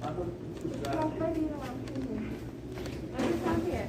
Không phải đi đâu làm cái gì. Ở cái sao kìa.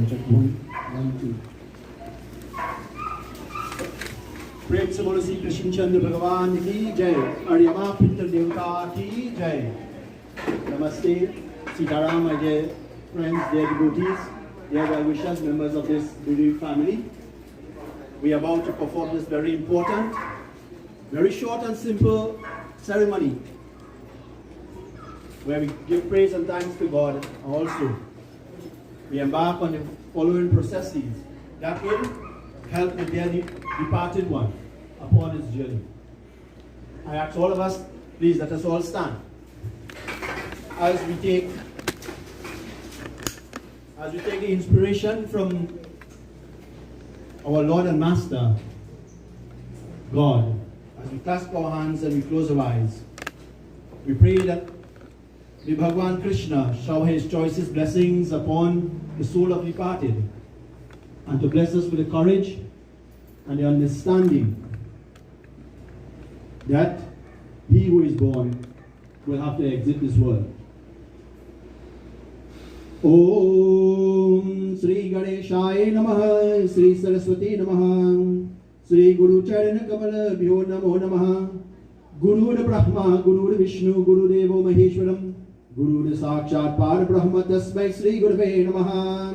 Check one, two. प्रेम से बोलो श्री कृष्ण चंद्र भगवान की जय। अर्यमा पितृ देवता की जय। Namaste, Sitaram, my dear friends, dear devotees, dear well-wishers, members of this bereaved family. We are about to perform this very important, very short and simple ceremony where we give praise and thanks to God. Also, we embark on the following processes that will help the dear departed one upon his journey. I ask all of us, please let us all stand as we take the inspiration from our Lord and Master, God. As we clasp our hands and we close our eyes, we pray that the Bhagwan Krishna shower his choicest blessings upon the soul of the departed, and to bless us with the courage and the understanding that he who is born will have to exit this world. Om Sri Ganeshaya Namaha, Sri Saraswati Namaha, Sri Guru Charana Kamala Bhyo Namo Namaha, Guru Brahma, Guru Vishnu, Guru Devo Maheshwaram, Guru Sakshat Par Brahma Tasmai Sri Gurave Namaha.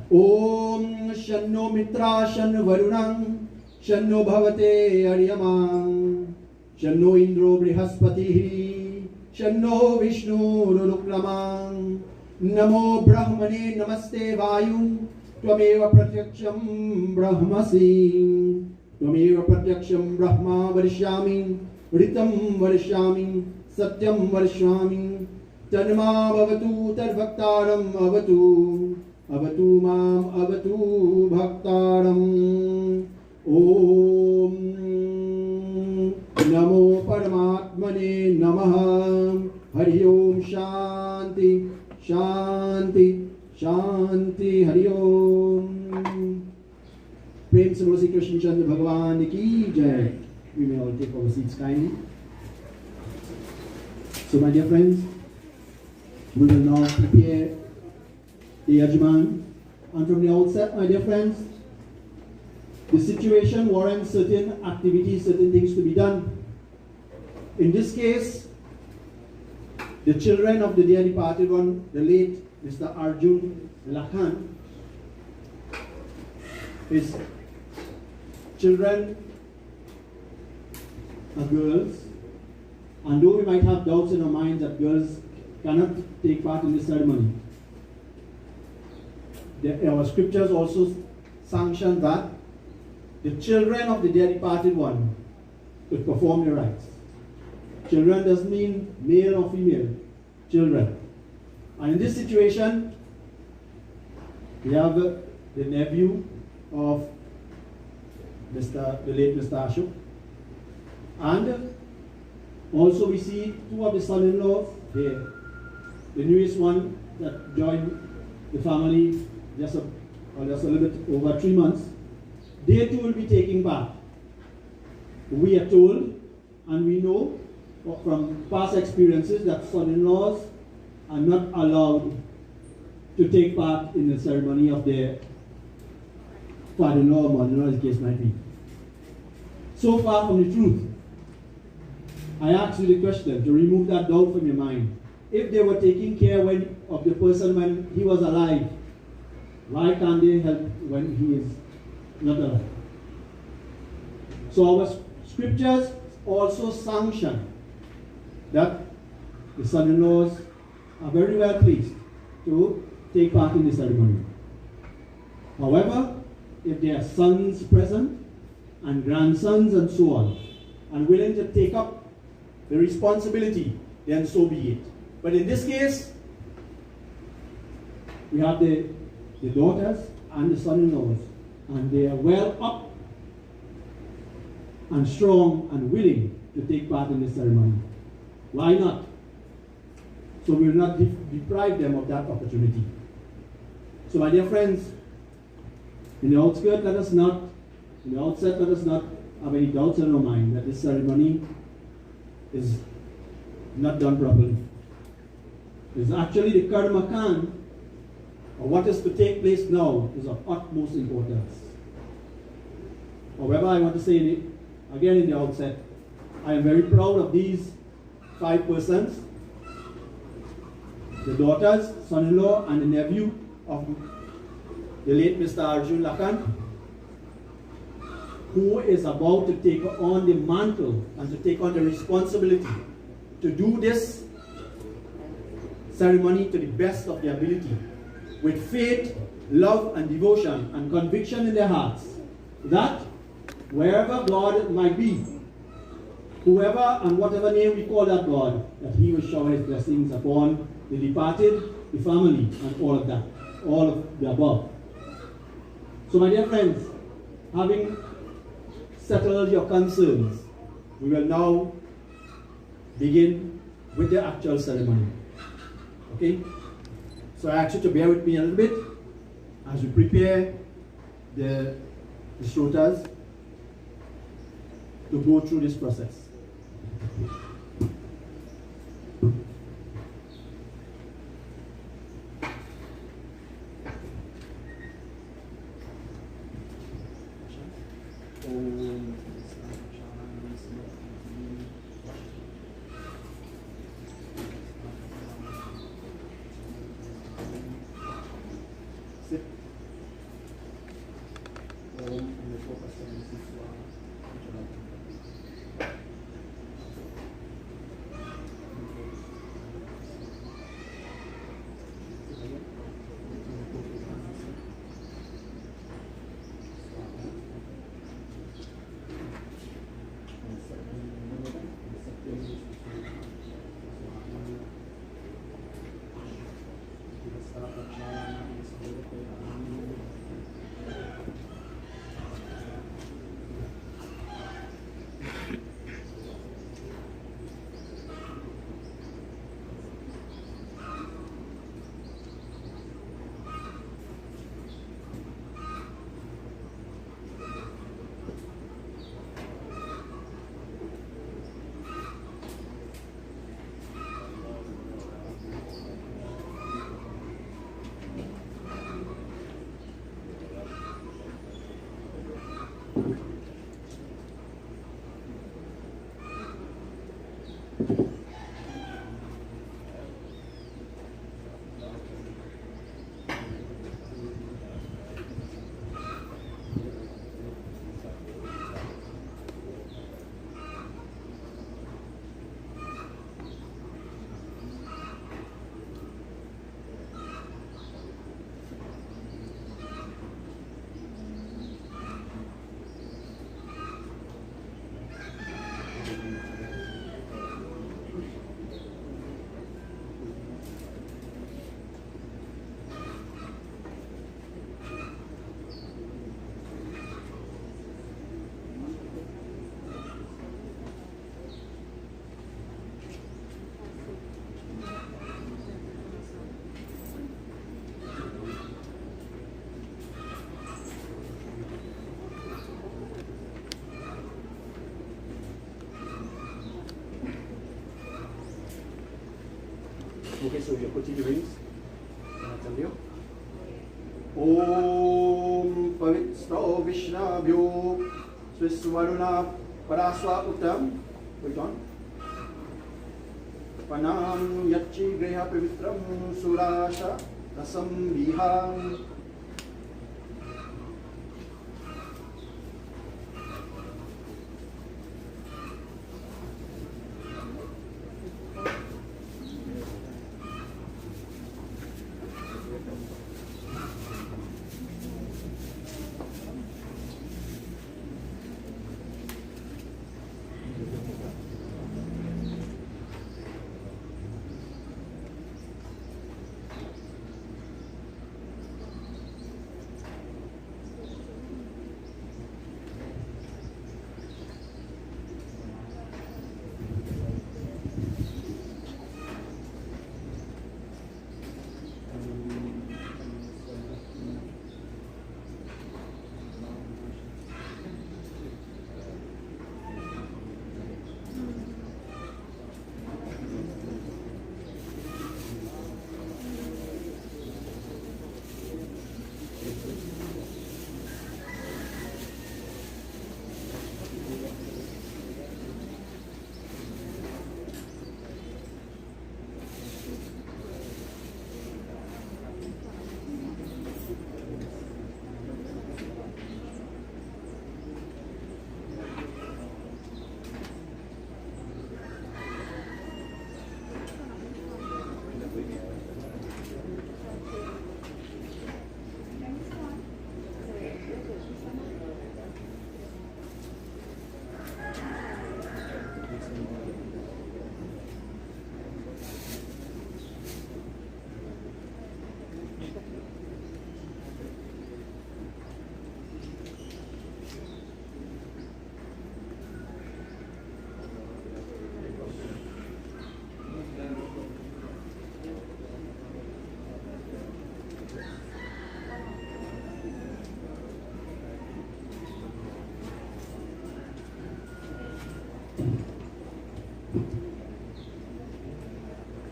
Om Shanno Mitra Shanno Varunam Shanno Bhavate Aryamam Shanno Indro Brihaspatihi Shanno Vishnu Ruluklamam Namo Brahmane Namaste Vayum Tvameva Pratyaksham Brahmasi Tvameva Pratyaksham Brahma Varishami Ritam Varishami सत्यं वदिष्यामि तन्मा भवतु तद्भक्तारम् अवतु अवतु माम् अवतु भक्तारम् ॐ नमो परमात्मने नमः हरि ओम शांति शांति शांति हरि ओम प्रेम से बोलो श्री कृष्ण चंद्र भगवान की जय we may all take our seats kindly. So my dear friends, we will now prepare the Yajman, and from the outset, my dear friends, the situation warrants certain activities, certain things to be done. In this case, the children of the dear departed one, the late Mr. Arjoon Lakhan, his children are girls, and though we might have doubts in our minds that girls cannot take part in this ceremony, our scriptures also sanction that the children of the dear departed one could perform the rites. Children doesn't mean male or female, children. And in this situation, we have the nephew of the late Mr. Ashook. And also we see two of the son-in-laws here. The newest one that joined the family just a little bit over 3 months. They too will be taking part. We are told and we know from past experiences that son-in-laws are not allowed to take part in the ceremony of their father-in-law or mother-in-law, as the case might be. So far from the truth, I ask you the question to remove that doubt from your mind. If they were taking care of the person when he was alive, why can't they help when he is not alive? So our scriptures also sanction that the son-in-laws are very well pleased to take part in the ceremony. However, if there are sons present and grandsons and so on, and willing to take up the responsibility, then so be it. But in this case, we have the daughters and the son-in-laws, and they are well up and strong and willing to take part in the ceremony. Why not? So we will not deprive them of that opportunity. So my dear friends, in the outset, let us not have any doubts in our mind that this ceremony is not done properly. It's actually the karmakan, or what is to take place now, is of utmost importance. However, I want to say again in the outset, I am very proud of these 5 persons, the daughters, son-in-law, and the nephew of the late Mr. Arjoon Lakhan, who is about to take on the mantle and to take on the responsibility to do this ceremony to the best of their ability, with faith, love, and devotion, and conviction in their hearts, that wherever God might be, whoever and whatever name we call that God, that He will shower His blessings upon the departed, the family, and all of that, all of the above. So my dear friends, having settled your concerns, we will now begin with the actual ceremony. Okay? So I ask you to bear with me a little bit as we prepare the shrotas to go through this process. Okay, so you put in your rings. Om Pavitra Vishnabhyo Swiswaruna Paraswa Uttam. Wait on. Panam Yachi Greha Pavitram Surasha Rasam Viham.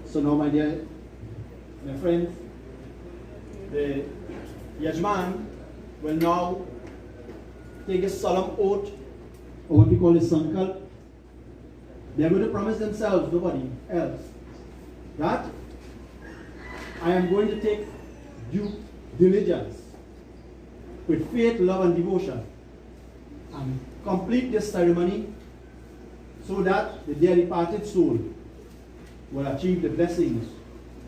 So now, my friends, the Yajman will now take a solemn oath, or what we call a sankalp. They are going to promise themselves, nobody else, that I am going to take due diligence with faith, love, and devotion and complete this ceremony so that the dear departed soul will achieve the blessings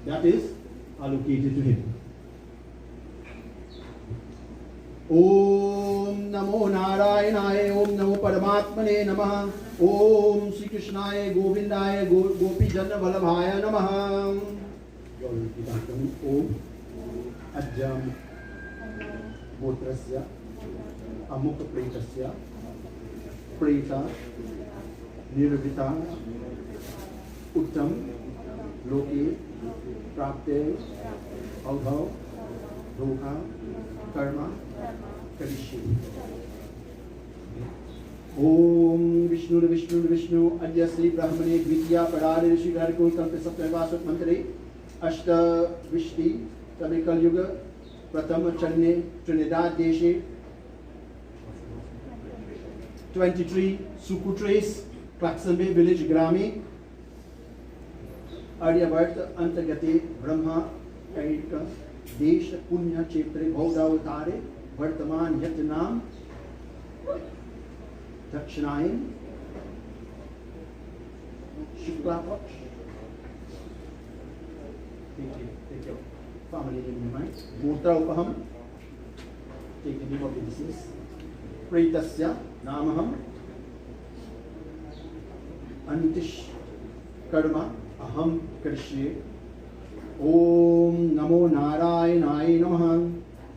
that is allocated to him. Om Namo Narayanaya, Om Namo Paramatmane Namaha, Om Sri Krishnaya Govindaya Gopi Janna Vallabhaya Namaha. Om Ajam Motrasya Amukha Pretasya Preta Nirvita Uttam Loki Prapte Audhav Dhoka Karma Karishi. Om Vishnu Vishnu Adya Sri Brahmane Dvitiya Parare Rishi Garikul Kampi Satyavasat Mantri Ashta Vishti Tabikal Yuga Prathama Channe Trinidad Deshe 23 Sukutres Klaxambe Village Grami Aryavarta Antagate Brahma Kaika Desh Punya Cheptre Bhaudavtare Vartaman Yatnam Dakshinayan Shukla Paksh. Take your family name in mind. Mutra Upaham. Take the name of the deceased. Pretasya Namaham Antish Karma Aham Karishye. Om Namo Narayanaya Namaha.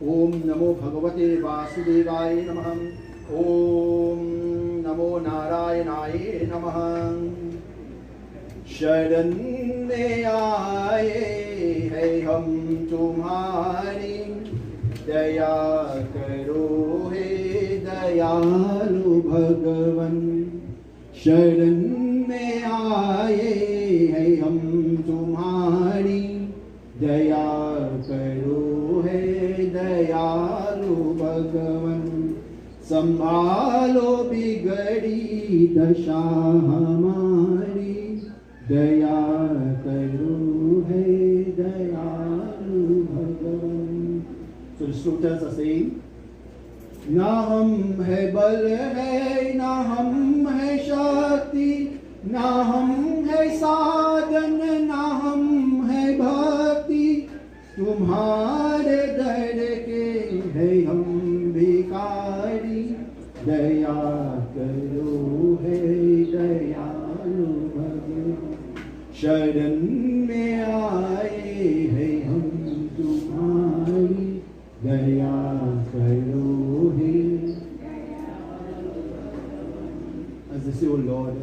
Om Namo Bhagavate Vasudevaya Namaha. Om Namo Narayanaya Namaha. शरण में आए हैं हम तुम्हारी दया करो हे दयालु भगवन शरण में आए हैं हम तुम्हारी दया करो है दयालु भगवन संभालो बिगड़ी दशा हमारी दया करो है दयालु भगवन. So the sutras are saying, ना हम है बल है ना हम है शक्ति ना हम है साधन ना हम है भक्ति तुम्हारे दर के है हम भिखारी दया करो है दयालु भगवान शरण में आए हैं हम तुम्हारी दया करो है. As they say, oh Lord,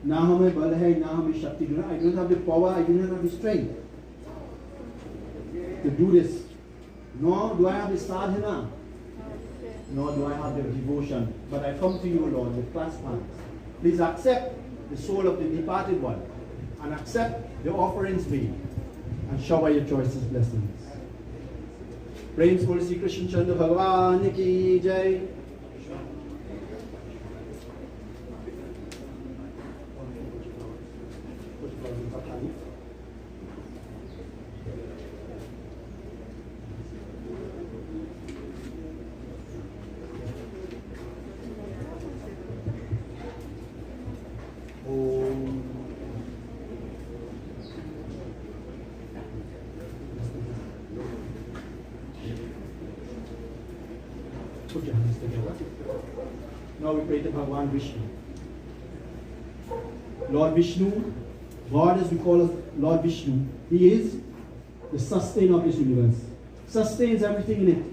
ना हमें बल है ना हमें शक्ति. I don't have the power, I don't have the strength to do this. Nor do I have the sadhana, nor do I have the devotion. But I come to you, Lord, with clasped hands. Please accept the soul of the departed one and accept the offerings made and shower your choicest blessings. Praise for Sri Krishna Chandra Bhagavan ki jai. Put your hands together. Now we pray to Bhagavan Vishnu. Lord Vishnu, God as we call us Lord Vishnu, He is the sustainer of this universe. Sustains everything in it.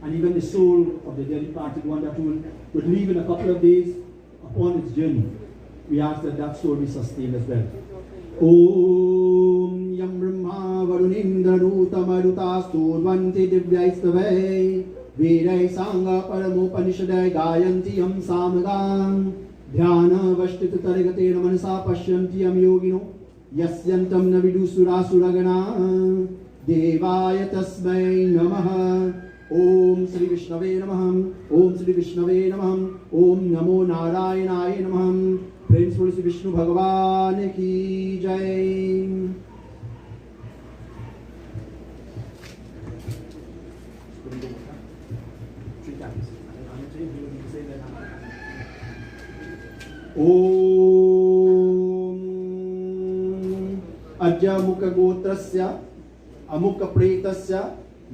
And even the soul of the dear departed one that would leave in a couple of days upon its journey. We ask that that soul be sustained as well. Om Yam Brahma Varunindra Ruta Maruta Survanti Divyaistave Virai Sangha Paramopanishadai Gayanti Yam Samagam Dhyana Vashtit Tarigate Manasa Pashyanti Yam Yogino Yasyantam Navidu Suragana Devaya Tasmai Namaha Om Sri Vishnave Namaham Om Sri Vishnave Namaham Om Namo Narayanaya Namaham. Praise for Sri Vishnu Bhagavan ki jai. Om Ajya Mukha Gotrasya Amukha Pretasya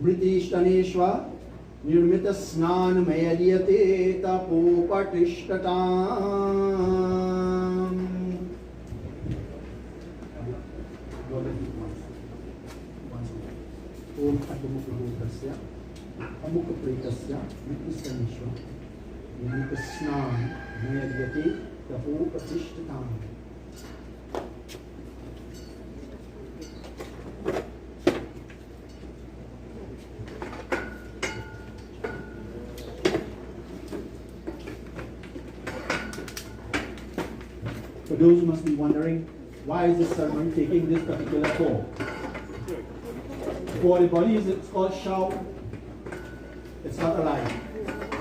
Mritishtaneshva Nirmita Snan Mayadiyate Tapo Patishtatam. Om Ajamukha Gotrasya Amukha Pretasya Mritishtaneshva Nirmita Snan Mayadiyate Tapo Patishtatam. For those who must be wondering, why is this ceremony taking this particular form? For the body it's called shao. It's not alive.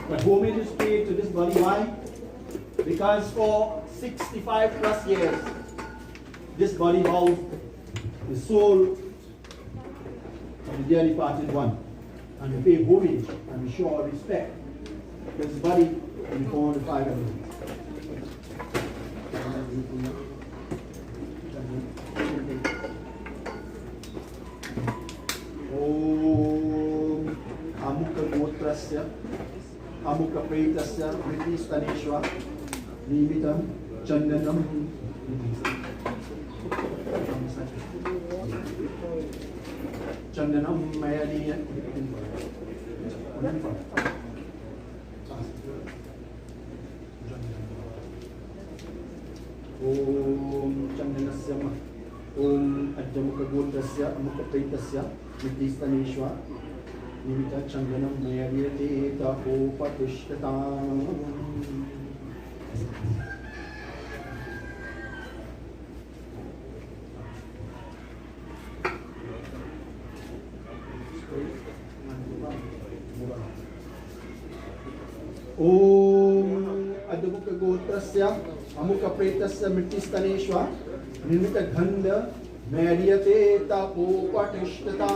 But homage is paid to this body. Why? Because for 65 plus years, this body housed the soul of the dear departed one. And we pay homage and we show our respect to this body in the form of the five elements. Om Amukha Gotrasya Amukha Pretasya Mritishtaneshva Nimitam Chandanam Chandanam Mayaliya Om Chandanasya Om Ajamukha Gotrasya Amukha Pretasya Mritishtaneshva Nimita Chandanam Mayaviyate Tapo Patishtatam. गोत्रस्य अमुक प्रेतस्य मृत्युस्तनेष्व निर्मित गंध मैर्यते तपोपतिष्ठता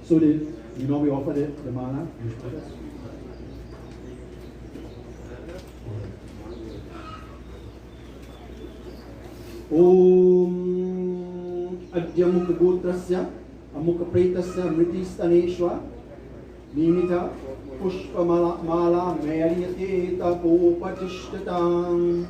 So we offer the mala. Om Adyamukha Gotrasya Amukha Pretasya Mritistaneshwa Nimita Pushpa Mala Maryate Tapopatishtatam.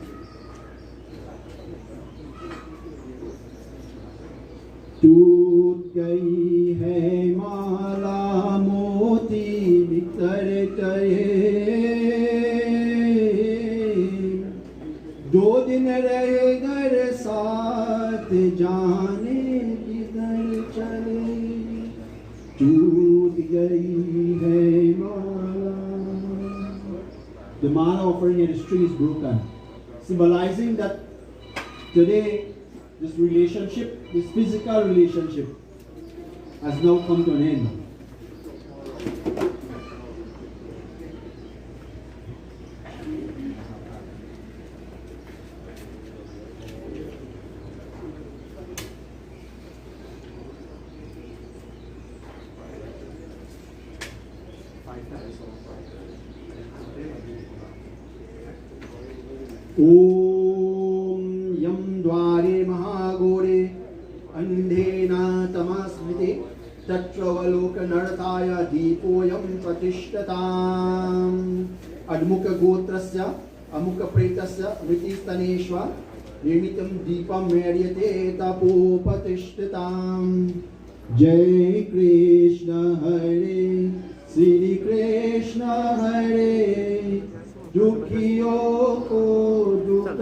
टूट गई है माला मोती बिखर गए दो दिन रहे घर साथ जाने किधर चले टूट गई है माला. The mala offering at his tree is broken, symbolizing that today this relationship, this physical relationship, has now come to an end. Om Yam Dware Mahagore Andhena Tamasmite Tatravaloka Narataya Deepoyam Patishtatam. Admukha Gotrasya Amukha Pretasya Mritistaneshwa Nirmitam Deepam Maryate Tapopatishtatam. Jai Krishna Hare Sri Krishna Hare Dukhiyo ko dukha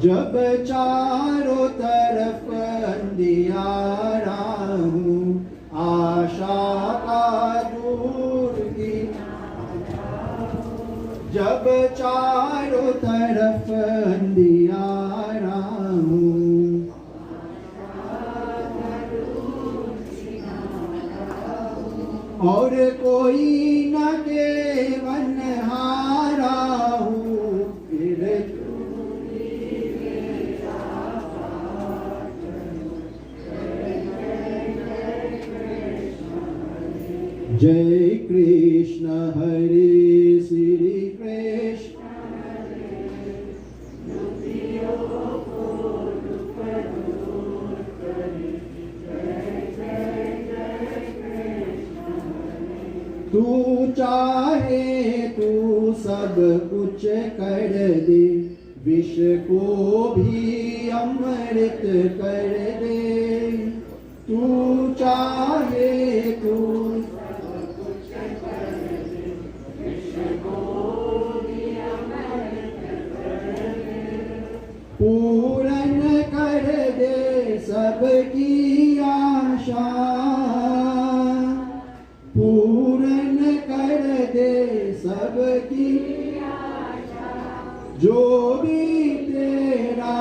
जब चारों तरफ अंधियारा हूँ आशा का दूर की जब चारों तरफ अंधियारा हूँ और कोई न केवन हारा हूँ फिर जय कृष्ण हरे श्री कृष्ण तू चाहे तू सब कुछ कर दे विष को भी अमृत कर दे तू चाहे तू पूर्ण कर दे सबकी आशा पूर्ण कर दे सबकी आशा जो भी तेरा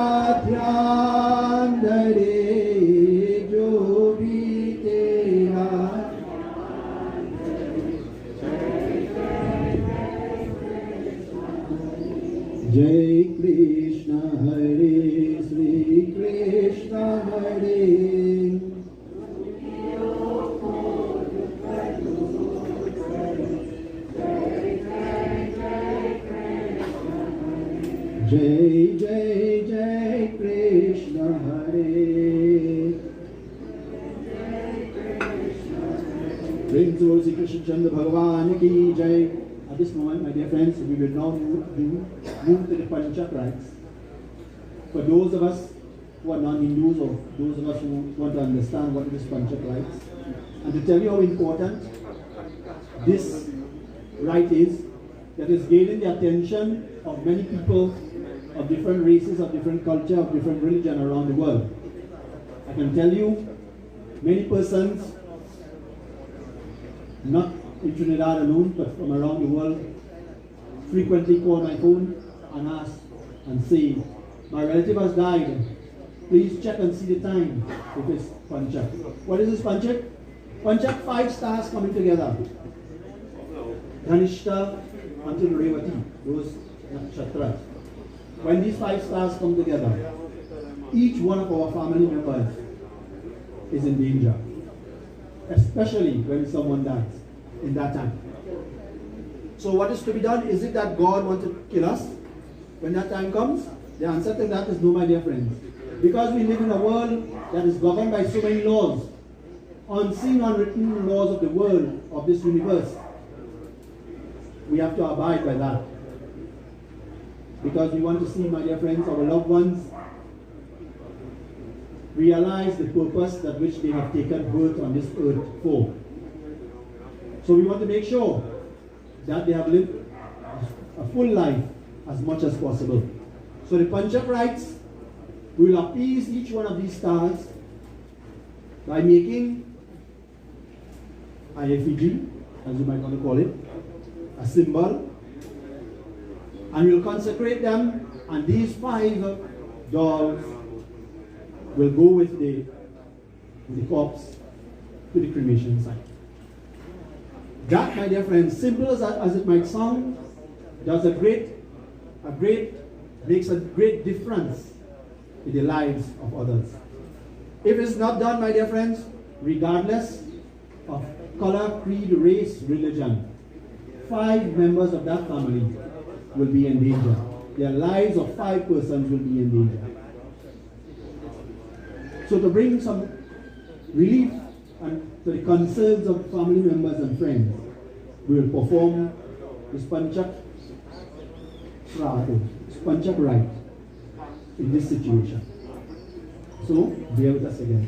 ध्यान धरे जो भी तेरा जय कृष्ण हरे श्री कृष्ण हरे जय जय जय कृष्ण हरे प्रेम से बोल श्री कृष्ण चंद्र भगवान की जय. At this moment, my dear friends, we will now move to the Panchakrats. For those of us who are non-Hindus or those of us who want to understand what is Panchakrats, and to tell you how important this rite is, that is gaining the attention of many people of different races, of different culture, of different religion around the world. I can tell you Many persons, not in Trinidad alone, but from around the world, frequently call my phone and ask and say, my relative has died. Please check and see the time if it's Panchak. What is this Panchak? Panchak, 5 stars coming together. Dhanishta until Revati, those nakshatras. When these 5 stars come together, each one of our family members is in danger, especially when someone dies in that time. So what is to be done? Is it that God wants to kill us when that time comes? The answer to that is no, my dear friends. Because we live in a world that is governed by so many laws, unseen, unwritten laws of the world, of this universe. We have to abide by that. Because we want to see, my dear friends, our loved ones realize the purpose that which they have taken birth on this earth for. So we want to make sure that they have lived a full life as much as possible. So the Panchak writes, we will appease each one of these stars by making an effigy, as you might want to call it, a symbol, and we'll consecrate them, and these 5 dolls will go with the corpse to the cremation site. That, my dear friends, simple as it might sound, does makes a great difference in the lives of others. If it's not done, my dear friends, regardless of color, creed, race, religion, 5 members of that family will be in danger. Their lives of 5 persons will be in danger. So to bring some relief and to the concerns of family members and friends, we will perform this Panchak rite in this situation. So, bear with us again.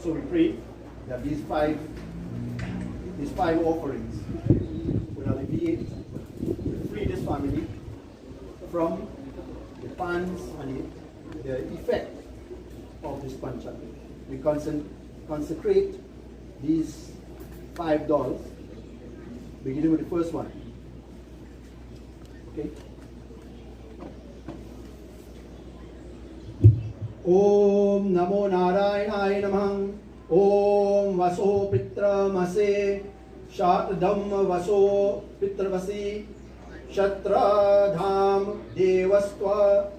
So we pray that these five offerings will alleviate, will free this family from the pangs and the effect of this pancha. We consecrate these 5 dolls, beginning with the first one. Okay? Om Namo Narayanaaya Namah. Om Vaso Pitra Mase Shatdam Vaso Pitrvasi Shatradham Devastva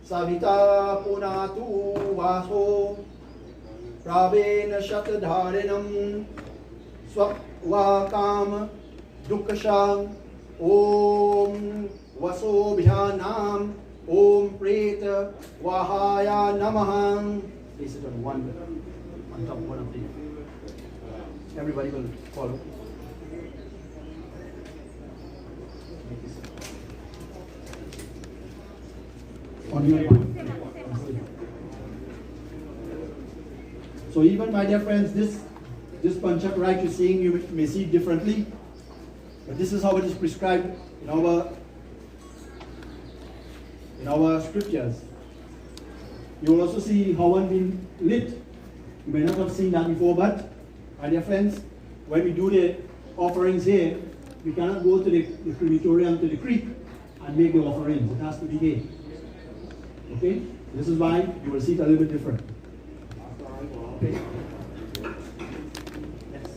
Savita Punatu Vaso Pravena Shatadharinam Swakam Dukasham Om Vaso Bhyanam Om Preta Vahaya Namaham. Place it on top of one of these. Everybody will follow. On your mind. So even my dear friends, this Panchakarite you're seeing, you may see it differently, but this is how it is prescribed in our scriptures. You will also see how one being lit. You may not have seen that before, but my dear friends, when we do the offerings here, we cannot go to the crematorium, to the creek, and make the offerings. It has to be here. Okay? This is why you will see it a little bit different. Okay? Yes.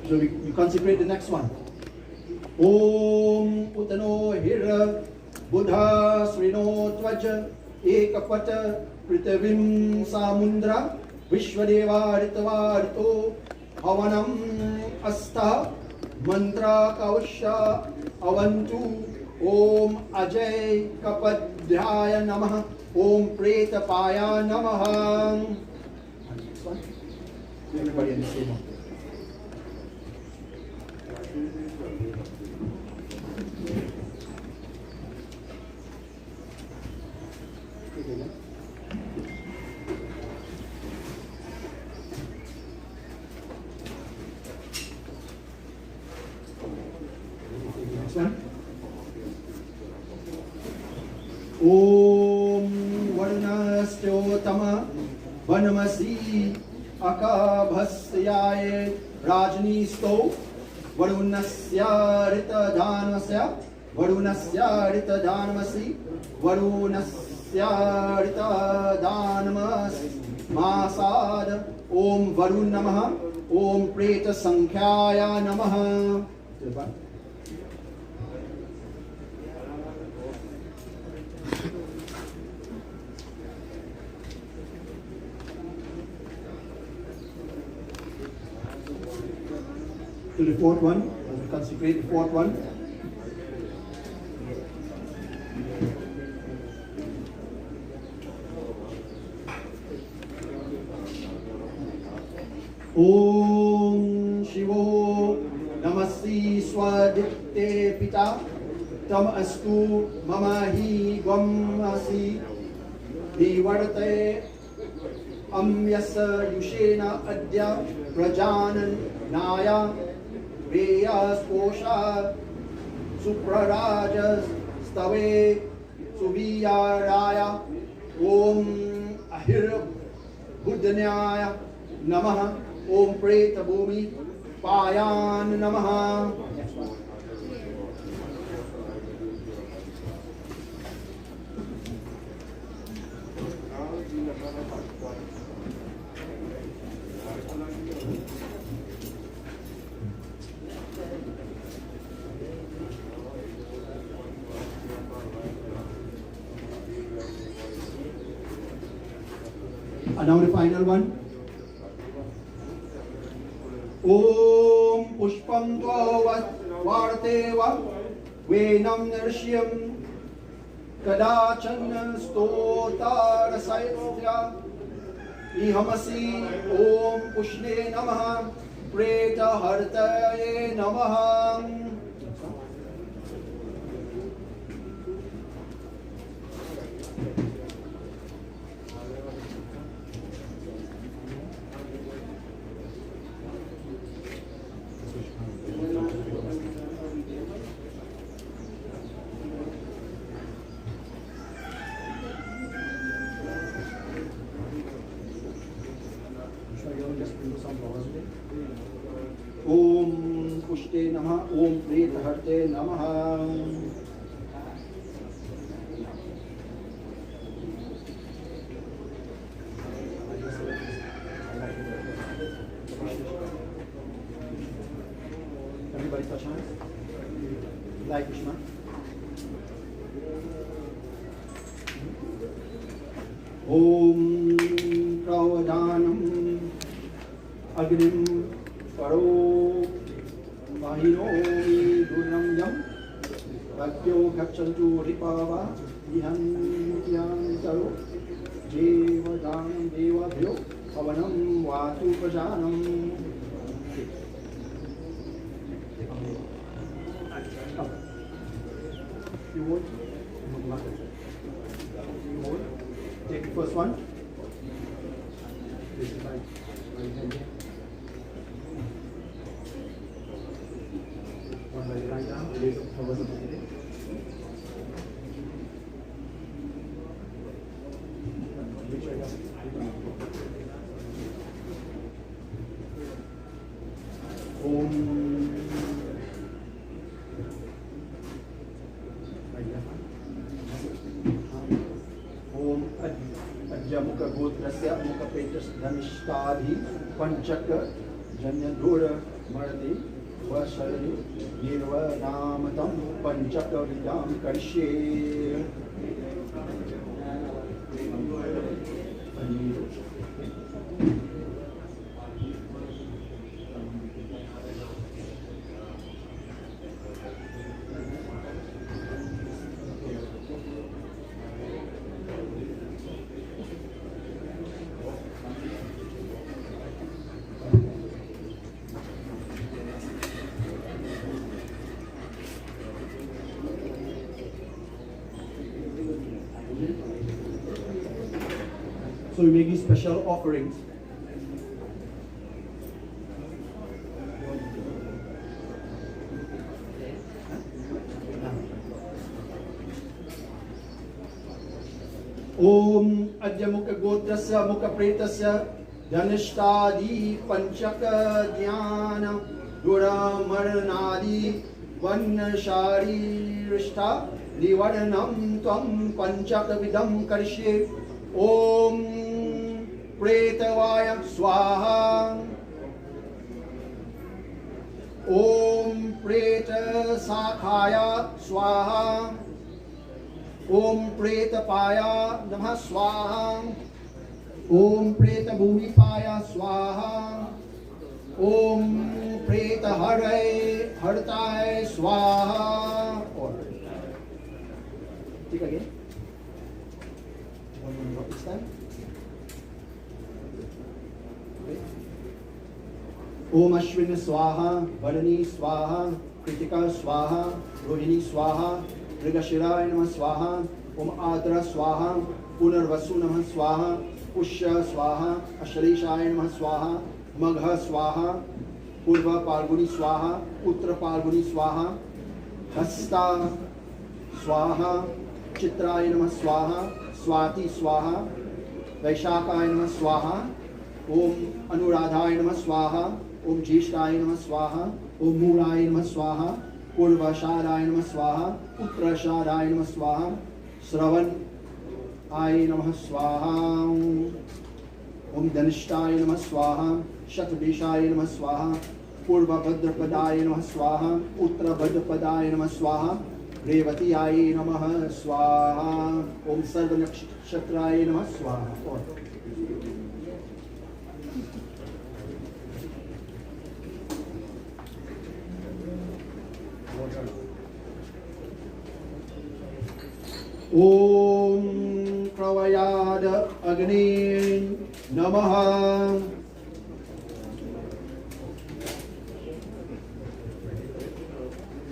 So we consecrate the next one. Om Utano Hira Buddha Srino Tvaja Ekapata Pritavim Samundra Vishwadeva Ritavarito Havanam Asta Mantra Kavasha Avantu Om Ajay Kapadhyaya Namaha Om Preta Paya Namaha. Everybody in the same one. Next one. Om Varnastyotama Vanamasi Akabhasyaye Rajnisto Varunasya Rita Dhanasya Varunasya Rita Dhanamasi Varunasya Rita Dhanamas Masad Om Varun Namaha Om Preta Sankhya Namaha. To the fourth one, as we consecrate the fourth one. Om Shivo Namasi Swadikte Pita Tam Astu Mamahi Gwamasi Divarate Amyasa Yushena Adya Prajanan Naya Veyas Kosha Suprarajas Stave Suviyaraya Om Ahir Buddhanyaya Namaha Om Preta Bhumi Payan Namaha. And now the final one. Om Pushpam Dvavat Varteva Venam Nirshyam Kadachan Stota Rasaitya Ihamasi Om Pushne Namaha Preta Hartaye Namaha. Om Pushte Namaha Om Preta Harte Namaha. touch hands. Like Krishna. Om Pravadanam Agnim Paro Mahino Dunam Yam Bhagyo Gachantu Ripava Ihantyam Taro Deva Danam Deva Bhyo Pavanam Vatu Prajanam. You would? Take the first one. This is my hand here. One by the right arm, raise up towards the body. Make sure you have Om. Om Adya Mukha Gotrasya Mukha Petas Dhanishthadhi Panchaka Janyadhura Marati Vasari Nirva Namatam Panchaka Vidyam Karishe. So we make these special offerings. Om Adya Mukha Gotrasya Mukha Pretasya Dhanishthadi Panchaka Dhyana Dura Maranadi Vanashari Rishta Nivaranam Tvam Panchaka Vidam Karishe. Om Pretavaya Swaha. Om Preta Sakhaya Swaha. Om Preta Paya Namah Swaha. Om Preta Bhumipaya Swaha. Om Preta Haray Hartay Swaha. Take again. One more drop this time. Okay. Om Ashwini Swaha, Varani Swaha, Kritika Swaha, Rohini Swaha, Mrigashiraya Namah Swaha, Om Adra Swaha, Punarvasu Namah Swaha, Pushya Swaha, Ashalishaya Namah Swaha, Magha Swaha, Purva Palguni Swaha, Uttra Palguni Swaha, Hasta Swaha, Chitraya Namah Swaha, Swati Swaha, Vaishakaya Namah Swaha, Om Anuradhaya Namah Swaha, Om Jishtaya Namah Swaha, Om Muraya Namah Swaha, Purvashadaya Namah Swaha, Uttrashadaya Namah Swaha, Sravan Ay Namah Swaha, Om Dhanishthaya Namah Swaha, Shatadeshaya Namah Swaha, Purva Bhadrapadaya Namah Swaha, Uttra Bhadrapadaya Namah Swaha, Revati Ay Namah Swaha, Om Sarva Nakshatraya Namah Swaha. Om Pravayada Agni Namaha.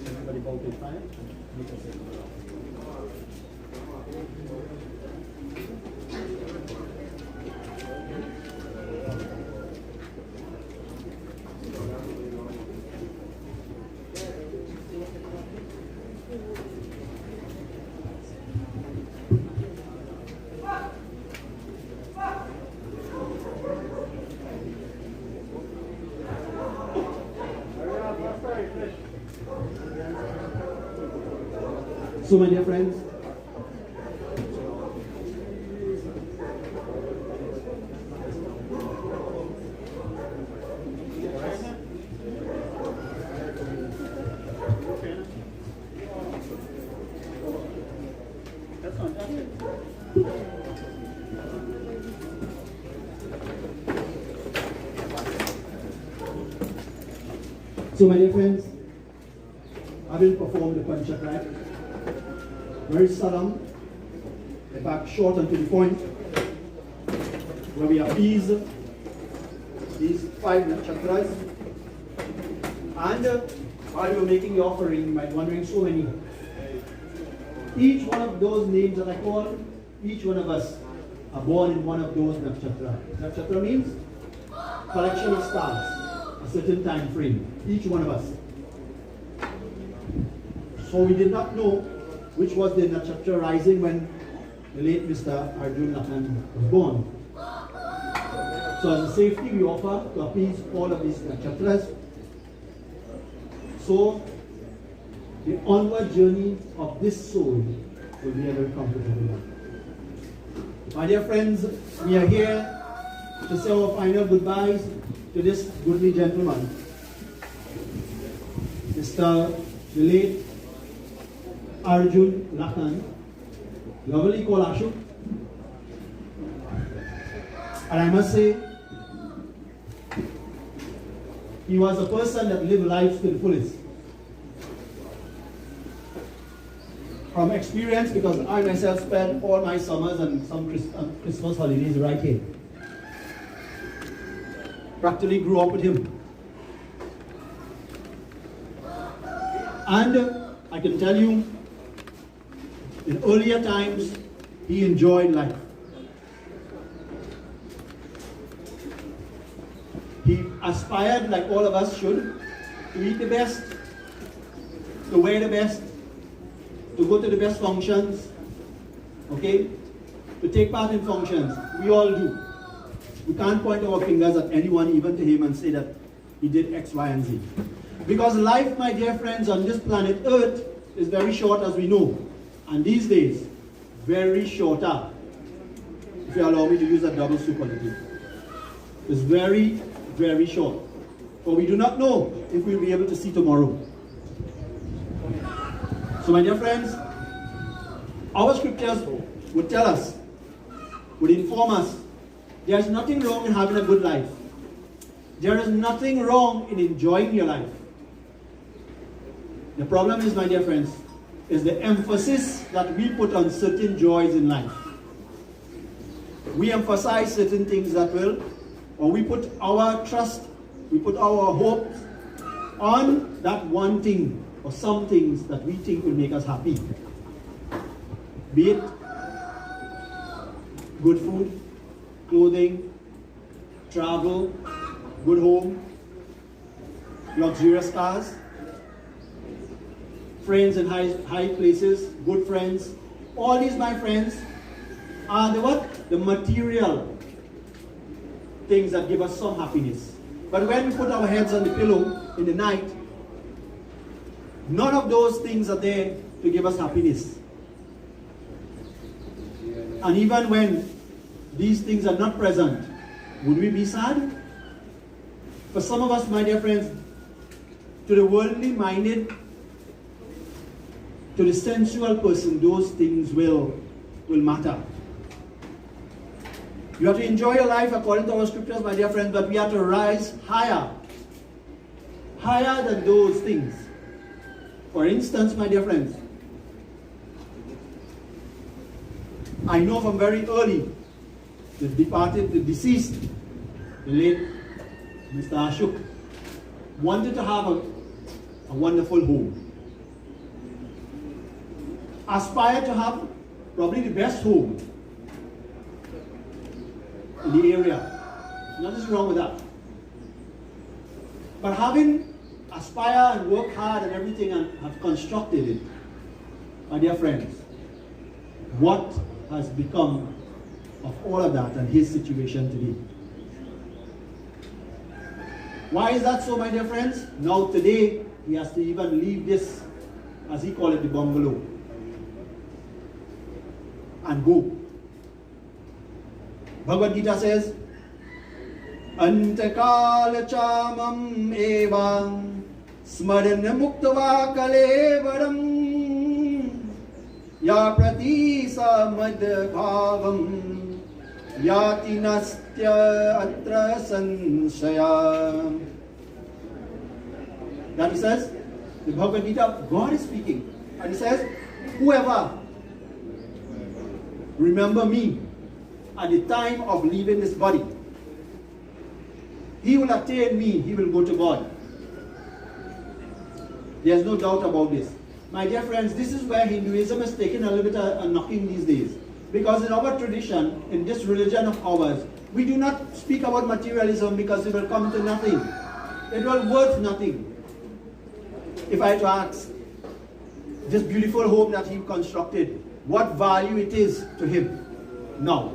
Everybody both is fine. So, my dear friends, So, my dear friends, I will perform the Panchakraya. Very solemn, in fact, short and to the point, where we appease these 5 nakshatras. And while you're making the offering, you might be wondering, so many. Each one of those names that I call, each one of us are born in one of those nakshatra. Nakshatra means collection of stars, a certain time frame, each one of us. So we did not know which was the nakshatra rising when the late Mr. Arjoon Lakhan was born. So as a safety, we offer to appease all of these nakshatras. So the onward journey of this soul will be a very comfortable one. My dear friends, we are here to say our final goodbyes to this goodly gentleman, Mr. the late Arjoon Lakhan, lovely called Ashook. And I must say, he was a person that lived life to the fullest. From experience, because I myself spent all my summers and some Christmas holidays right here. Practically grew up with him. And I can tell you, in earlier times, he enjoyed life. He aspired, like all of us should, to eat the best, to wear the best, to go to the best functions, okay? To take part in functions. We all do. We can't point our fingers at anyone, even to him, and say that he did X, Y, and Z. Because life, my dear friends, on this planet Earth is very short, as we know. And these days, very shorter. If you allow me to use a double superlative. It's very, very short. For we do not know if we'll be able to see tomorrow. So my dear friends, our scriptures would tell us, would inform us, there is nothing wrong in having a good life. There is nothing wrong in enjoying your life. The problem is, my dear friends, is the emphasis that we put on certain joys in life. We emphasize certain things that will, or we put our trust, we put our hopes on that one thing, or some things that we think will make us happy. Be it good food, clothing, travel, good home, luxurious cars, friends in high places, good friends. All these, my friends, are the what? The material things that give us some happiness. But when we put our heads on the pillow in the night, none of those things are there to give us happiness. And even when these things are not present, would we be sad? For some of us, my dear friends, to the worldly minded, to the sensual person, those things will matter. You have to enjoy your life according to our scriptures, my dear friends, but we have to rise higher. Higher than those things. For instance, my dear friends, I know from very early, the deceased, the late Mr. Ashook, wanted to have a wonderful home. Aspired to have probably the best home in the area. Nothing wrong with that. But having aspired and worked hard and everything and have constructed it, my dear friends, what has become of all of that and his situation today? Why is that so, my dear friends? Now today, he has to even leave this, as he called it, the bungalow, and go. Bhagavad Gita says, Antakala chamam evam smarana muktava kalevaram ya prati samadbhavam yati nastya atra sanshaya. That he says, the Bhagavad Gita, God is speaking. And he says, whoever remember me at the time of leaving this body, he will attain me, he will go to God. There's no doubt about this. My dear friends, this is where Hinduism is taking a little bit of a knocking these days. Because in our tradition, in this religion of ours, we do not speak about materialism because it will come to nothing. It will worth nothing. If I had to ask, this beautiful home that he constructed, what value it is to him now?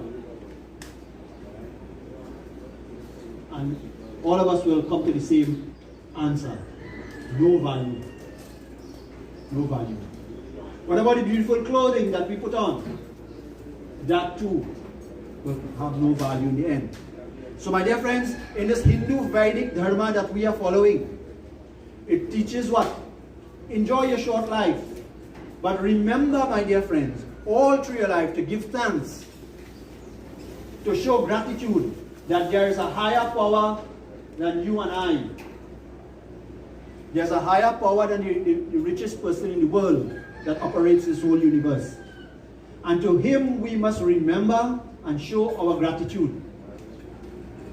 And all of us will come to the same answer. No value. No value. What about the beautiful clothing that we put on? That too will have no value in the end. So my dear friends, in this Hindu Vedic Dharma that we are following, it teaches what? Enjoy your short life. But remember, my dear friends, all through your life to give thanks, to show gratitude that there is a higher power than you and I. There's a higher power than the richest person in the world that operates this whole universe. And to him we must remember and show our gratitude.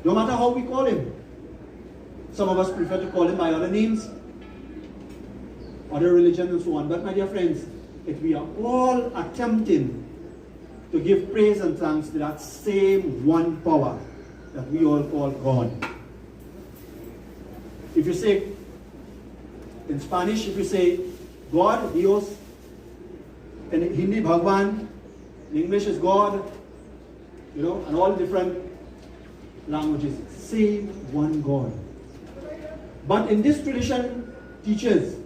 No matter how we call him. Some of us prefer to call him by other names, other religion and so on. But my dear friends, if we are all attempting to give praise and thanks to that same one power that we all call God. If you say, in Spanish, if you say God, Dios, in Hindi, Bhagwan, in English is God, and all different languages, same one God. But in this tradition teaches,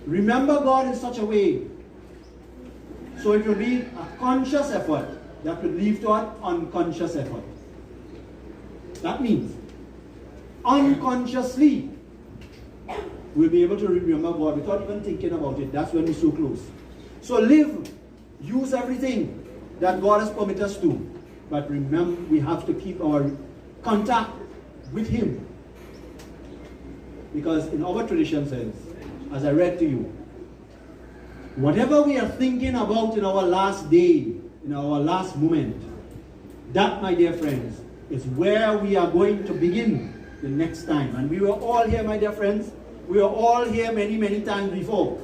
remember God in such a way, so it will be a conscious effort that will lead to an unconscious effort. That means, unconsciously, we'll be able to remember God without even thinking about it. That's when we're so close. So live, use everything that God has permitted us to. But remember, we have to keep our contact with Him. Because in our tradition says, as I read to you, whatever we are thinking about in our last day, in our last moment, that, my dear friends, is where we are going to begin the next time. And we were all here, my dear friends. We were all here many, many times before.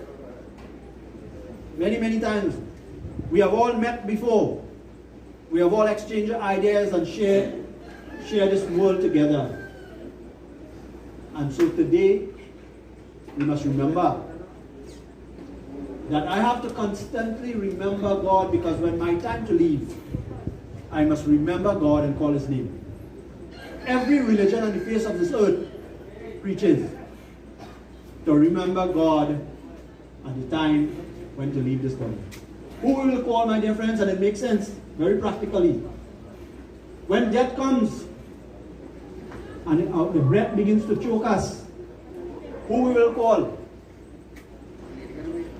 Many, many times. We have all met before. We have all exchanged ideas and share this world together. And so today, we must remember that I have to constantly remember God, because when my time to leave, I must remember God and call His name. Every religion on the face of this earth preaches to remember God at the time when to leave this body. Who we will call, my dear friends, and it makes sense very practically. When death comes and the breath begins to choke us, who we will call?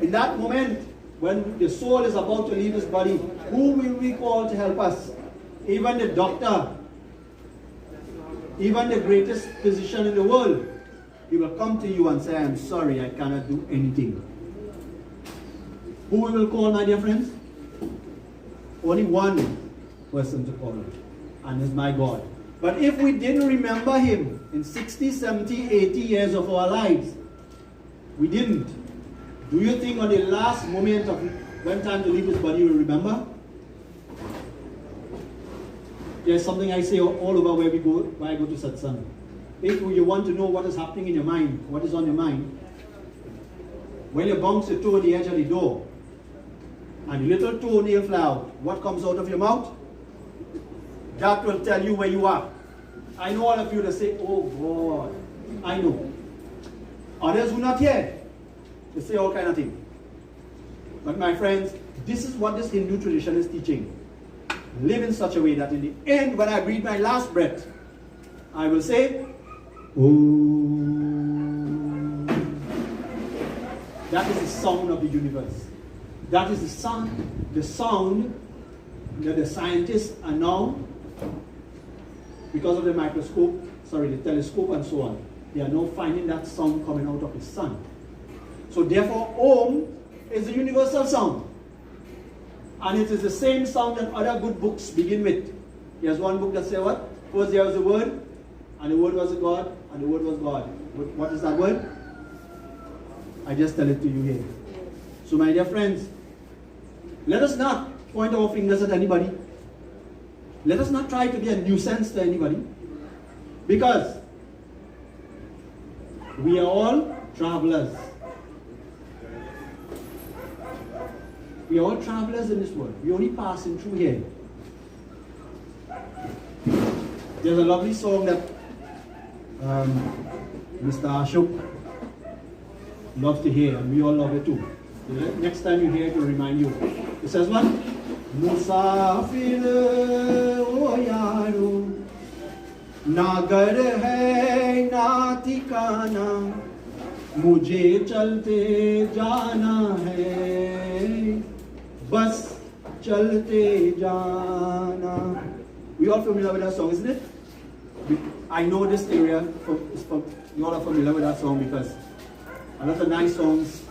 In that moment, when the soul is about to leave this body, who will we call to help us? Even the doctor, even the greatest physician in the world, he will come to you and say, I'm sorry, I cannot do anything. Who we will call, my dear friends? Only one person to call, and it's my God. But if we didn't remember Him in 60, 70, 80 years of our lives, we didn't. Do you think on the last moment of when time to leave this body, we'll remember? There's something I say all over where I go to satsang. If you want to know what is happening in your mind, what is on your mind, when you bounce your toe on the edge of the door, and the little toenail fly out, what comes out of your mouth? That will tell you where you are. I know all of you that say, oh God, I know. Others who are not here, they say all kind of things. But my friends, this is what this Hindu tradition is teaching. Live in such a way that in the end, when I breathe my last breath, I will say, Om. That is the sound of the universe. That is the sound that the scientists are now, because of the the telescope and so on, they are now finding that sound coming out of the sun. So therefore, Om is the universal sound. And it is the same sound that other good books begin with. There's one book that says what? First there was the Word, and the Word was God, and the Word was God. What is that word? I just tell it to you here. So my dear friends, let us not point our fingers at anybody. Let us not try to be a nuisance to anybody. Because we are all travelers. We are all travelers in this world. We're only passing through here. There's a lovely song that Mr. Ashook loves to hear, and we all love it too. Next time you hear it, will remind you. It says what? Musafir o yaro, nagar hai na tikana, mujhe chalte jana hai, bas chalte jana. We all familiar with that song, isn't it? I know this area, you all are familiar with that song because a lot of nice songs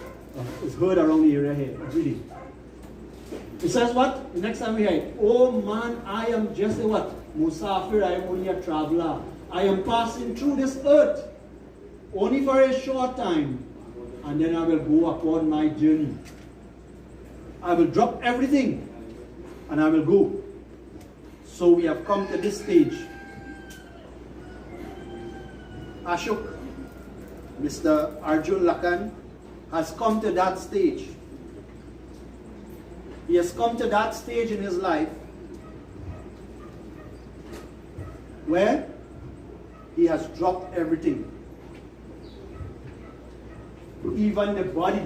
is heard around the area here, really. It says what? The next time we hear it, oh man, I am just a what? Musafir, I am only a traveler. I am passing through this earth only for a short time, and then I will go upon my journey. I will drop everything and I will go. So we have come to this stage. Ashook, Mr. Arjoon Lakhan, has come to that stage. He has come to that stage in his life where he has dropped everything. Even the body.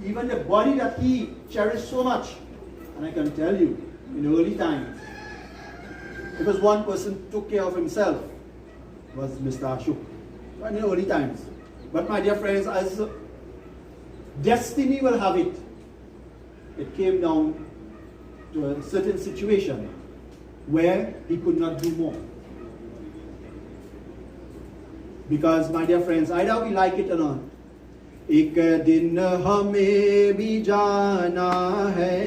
Even the body that he cherished so much. And I can tell you, in the early times, because one person took care of himself, was Mr. Ashook. In the early times. But my dear friends, as destiny will have it, it came down to a certain situation where he could not do more. Because my dear friends, either we like it or not, एक दिन हमें भी जाना है,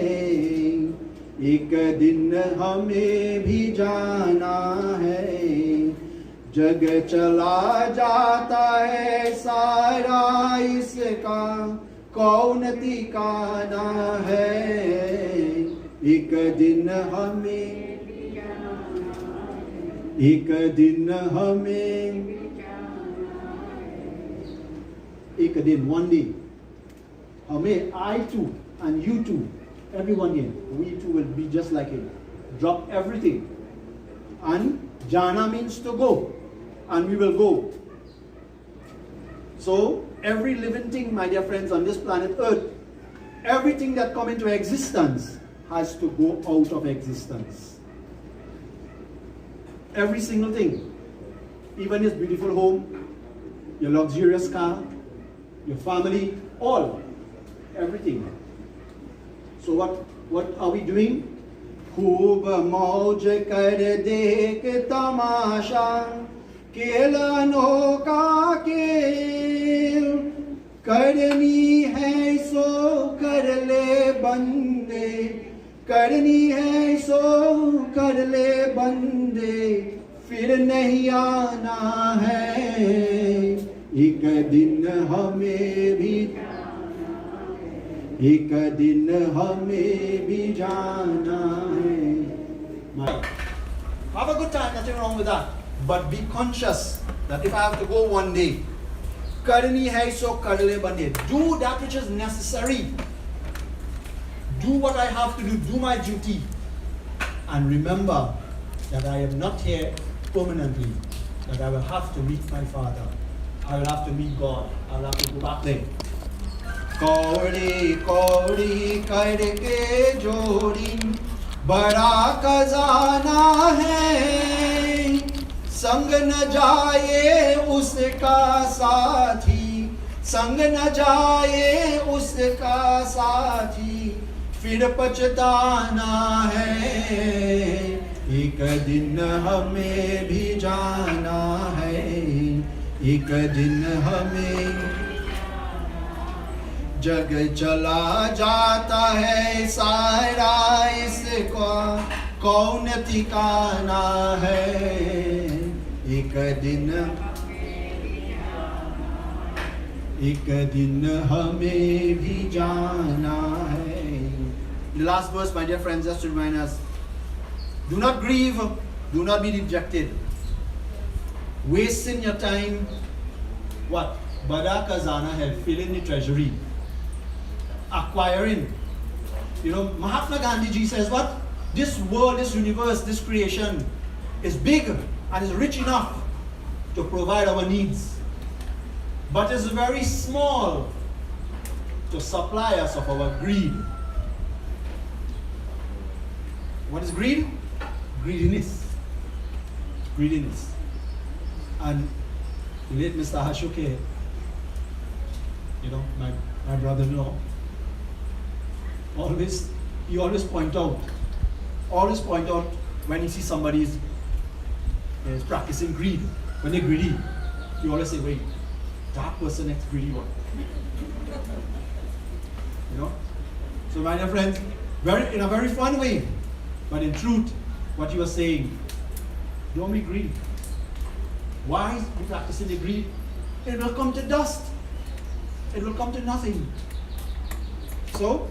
एक दिन हमें भी जाना है, जग चला जाता है सारा इसका कौन ठिकाना है, एक दिन हमें एक दिन, one day, I too, and you too, everyone here, we too will be just like him. Drop everything. And jana means to go. And we will go. So, every living thing, my dear friends, on this planet Earth, everything that comes into existence has to go out of existence. Every single thing. Even this beautiful home, your luxurious car, your family, all, everything. So what are we doing? खूब मौज कर देख तमाशा, खेलनों का खेल, करनी है सो कर ले बंदे, करनी है सो कर ले बंदे, फिर नहीं आना है, एक दिन हमें भी जाना है. Have a good time, nothing wrong with that. But be conscious that if I have to go one day, karni hai so kar le bande. Do that which is necessary. Do what I have to do. Do my duty. And remember that I am not here permanently. That I will have to meet my Father. I will have to meet God. I will have to go back there. कौड़ी कौड़ी करके जोड़ी बड़ा खजाना है, संग न जाए उसका साथी, संग न जाए उसका साथी फिर पछताना है, एक दिन हमें भी जाना है, एक दिन हमें। जग चला जाता है सारा, इसका कौन ठिकाना है, एक दिन हमें भी जाना है. The last verse, my dear friends, just to remind us, do not grieve, do not be dejected, wasting your time. What? Bada Kazana hai, filling the treasury, acquiring. You know, Mahatma Gandhi ji says what? This world, this universe, this creation is big and is rich enough to provide our needs, but is very small to supply us of our greed. What is greed? Greediness. Greediness. And the late Mr. Ashook, you know, my brother-in-law, he always point out when he sees somebody is practicing greed, when they're greedy, he always say, wait, that person is greedy one. You know? So my dear friends, in a very fun way, but in truth, what you are saying, don't be greedy. Why is you practicing the greed? It will come to dust. It will come to nothing. So,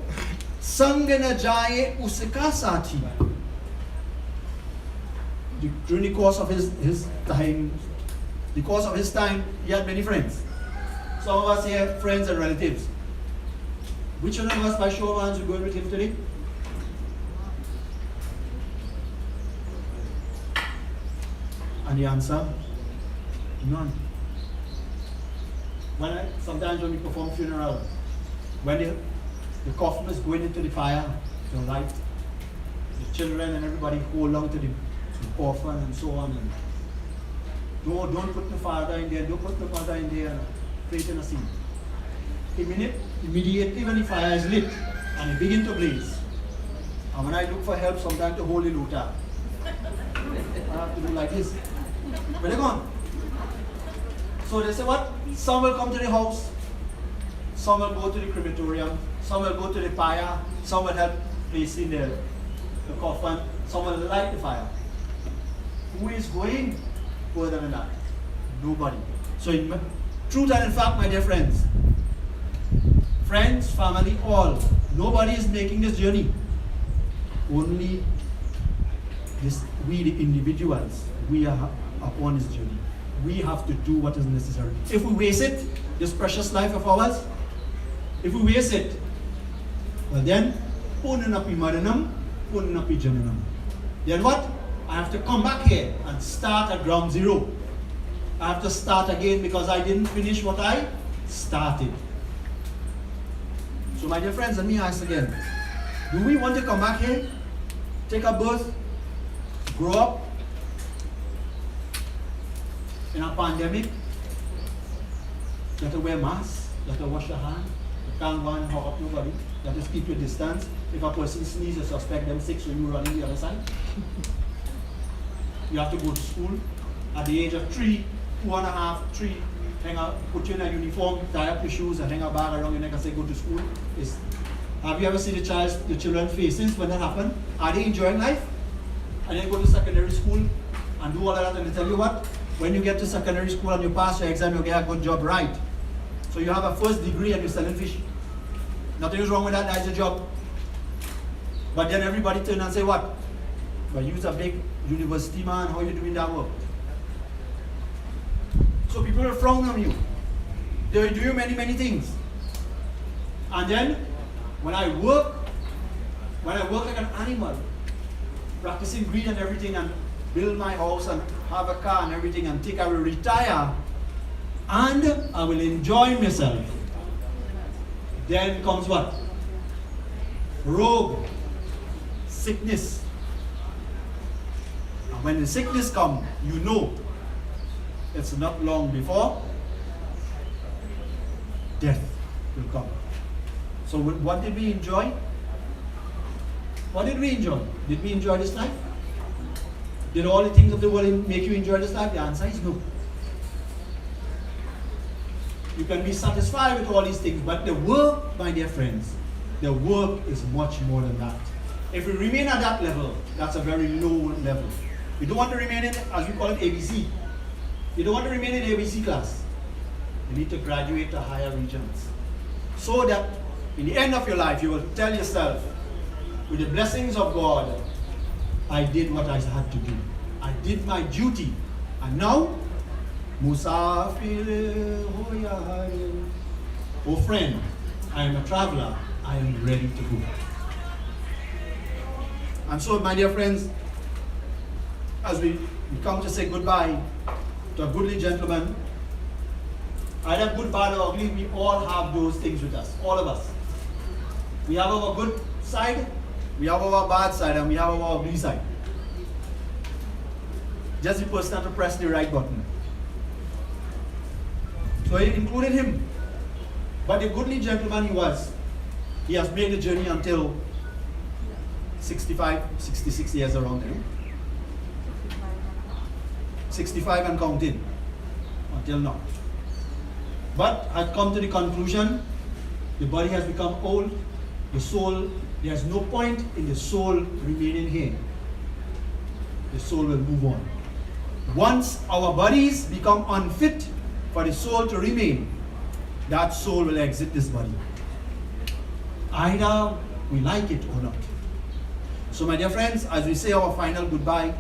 संग न जाए उसका साथी. During the course of his time, he had many friends. Some of us here, friends and relatives. Which one of us, by show of hands, are going with him today? And the answer, none. Sometimes when we perform funeral, when the coffin is going into the fire, the light, the children and everybody hold on to the coffin and so on. And don't put the father in there, don't put the mother in there, creating a scene. Immediately when the fire is lit and it begins to blaze, and when I look for help sometimes to hold the lota, I have to do like this. Where they gone? So they say what? Some will come to the house, some will go to the crematorium, some will go to the fire, some will help placing the coffin, some will light the fire. Who is going further than that? Nobody. So in truth and in fact, my dear friends, family, all, nobody is making this journey. Only we the individuals, we are upon this journey. We have to do what is necessary. If we waste it, this precious life of ours, if we waste it, well then, punanapi maranam, punanapi jananam. Then what? I have to come back here and start at ground zero. I have to start again because I didn't finish what I started. So my dear friends, let me ask again. Do we want to come back here, take a birth, grow up in a pandemic? You have to wear masks, you have to wash your hands, you can't go and hug up nobody, you have to keep your distance. If a person sneezes, you suspect them sick, so you run in the other side. You have to go to school at the age of 3, 2.5, 3. Put you in a uniform, tie up your shoes, and hang a bag around your neck and say go to school. Have you ever seen the children's faces when that happens? Are they enjoying life? And then go to secondary school and do all of that, and they tell you what? When you get to secondary school and you pass your exam, you get a good job, right? So you have a first degree and you're selling fish. Nothing is wrong with that, that's your job. But then everybody turn and say what? But you're a big university man, how are you doing that work? So people will frown on you. They will do you many, many things. And then, when I work like an animal, practicing greed and everything, and build my house and have a car and everything, and think I will retire, and I will enjoy myself. Then comes what? Rogue, sickness. And when the sickness comes, you know it's not long before death will come. So what did we enjoy? What did we enjoy? Did we enjoy this life? Did all the things of the world make you enjoy this life? The answer is no. You can be satisfied with all these things, but the work, my dear friends, the work is much more than that. If we remain at that level, that's a very low level. You don't want to remain in, as we call it, ABC. You don't want to remain in ABC class. You need to graduate to higher regions. So that in the end of your life, you will tell yourself, with the blessings of God, I did what I had to do. I did my duty. And now, Musafir Hoya. Oh friend, I am a traveler. I am ready to go. And so, my dear friends, as we come to say goodbye to a goodly gentleman, either good, bad, or ugly, we all have those things with us. All of us. We have our good side, we have our bad side, and we have our ugly side. Just the person had to press the right button. So it included him. But the goodly gentleman he has made the journey until 65, 66 years around him. 65 and counting until now. But had come to the conclusion, the body has become old, the soul, there's no point in the soul remaining here. The soul will move on. Once our bodies become unfit for the soul to remain, that soul will exit this body. Either we like it or not. So my dear friends, as we say our final goodbye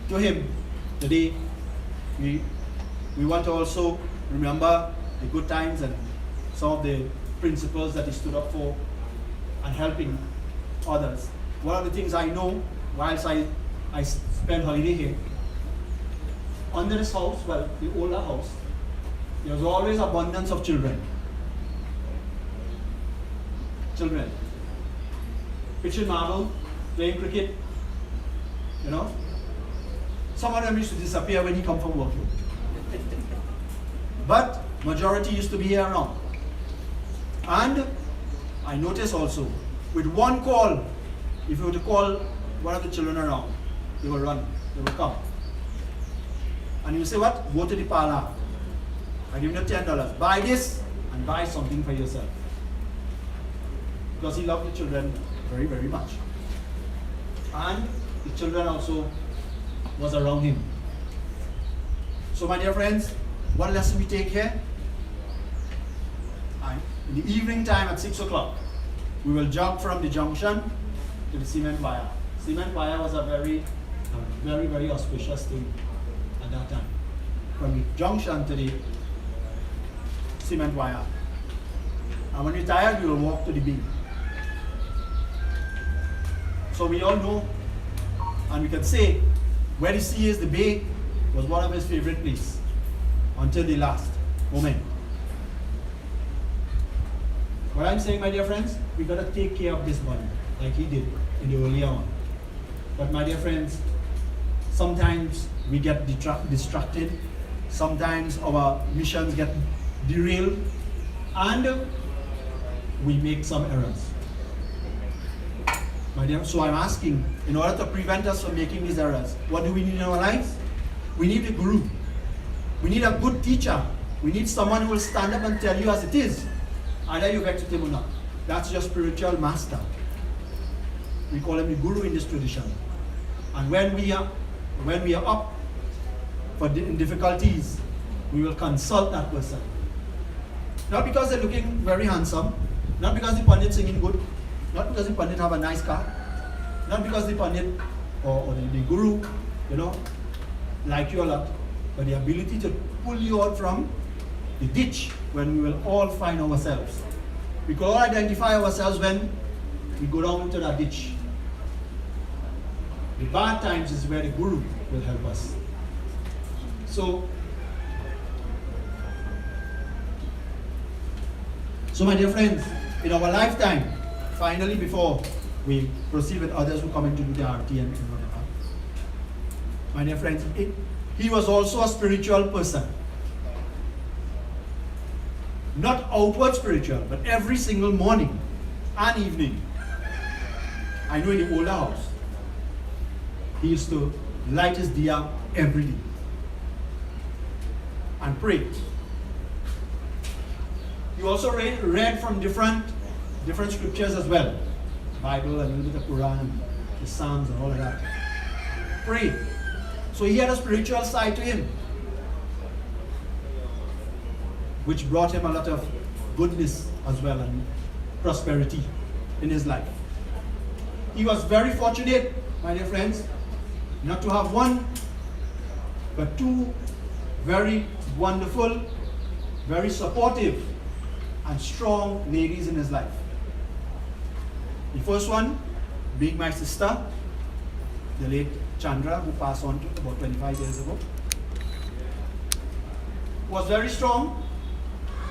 to him today, we want to also remember the good times and some of the principles that he stood up for and helping others. One of the things I know, whilst I spent holiday here, under this house, well, the older house, there was always abundance of children. Children. Pitching marble, playing cricket, you know. Some of them used to disappear when he come from work. But majority used to be here around. And I noticed also, with one call, if you were to call one of the children around, they will run, they will come. And you say, what? Go to the parlor. I give you $10. Buy this and buy something for yourself. Because he loved the children very, very much. And the children also was around him. So my dear friends, what lesson we take here? In the evening time at 6 o'clock, we will jog from the junction to the cement wire. Cement wire was a very, very auspicious thing at that time. From the junction to the cement wire. And when we're tired, we will walk to the beam. So we all know, and we can say, where the sea is, the bay was one of his favorite places until the last moment. What I'm saying, my dear friends, we got to take care of this body like he did in the earlier one. But my dear friends, sometimes we get distracted, sometimes our missions get derailed, and we make some errors. My dear, so I'm asking, in order to prevent us from making these errors, what do we need in our lives? We need a guru. We need a good teacher. We need someone who will stand up and tell you as it is. Either you get to him or not. That's your spiritual master. We call him the guru in this tradition. And when we are up in difficulties, we will consult that person. Not because they're looking very handsome, not because the pandit singing good, not because the pandit have a nice car, not because the pandit or the guru, you know, like you a lot, but the ability to pull you out from the ditch when we will all find ourselves. We can all identify ourselves when we go down into that ditch. The bad times is where the guru will help us. So my dear friends, in our lifetime, finally before we proceed with others who come in to do the arti and whatever, my dear friends, he was also a spiritual person. Not outward spiritual, but every single morning and evening. I know in the older house, he used to light his diya every day and pray. He also read from different scriptures as well. Bible, a little bit of Quran, the Psalms and all of that. Pray. So he had a spiritual side to him, which brought him a lot of goodness as well and prosperity in his life. He was very fortunate, my dear friends, not to have one, but two very wonderful, very supportive and strong ladies in his life. The first one being my sister, the late Chandra, who passed on about 25 years ago, was very strong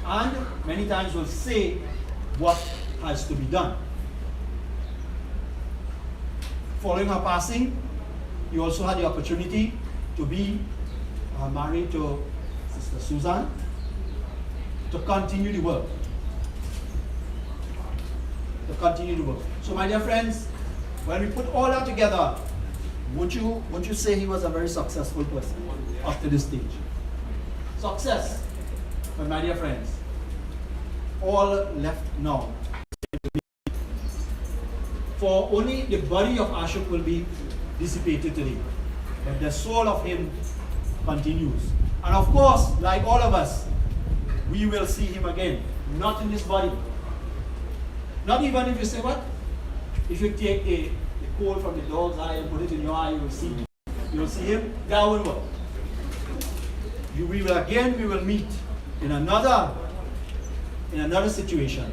and many times will say what has to be done. Following her passing, he also had the opportunity to be married to Sister Susan to continue the work. So my dear friends, when we put all that together, won't you say he was a very successful person up to this stage? Success. But my dear friends, all left now. For only the body of Ashook will be dissipated today, but the soul of him continues. And of course, like all of us, we will see him again, not in this body. Not even if you say what? If you take the coal from the dog's eye and put it in your eye, you will see him. You will see him. That will work. We will meet in another situation.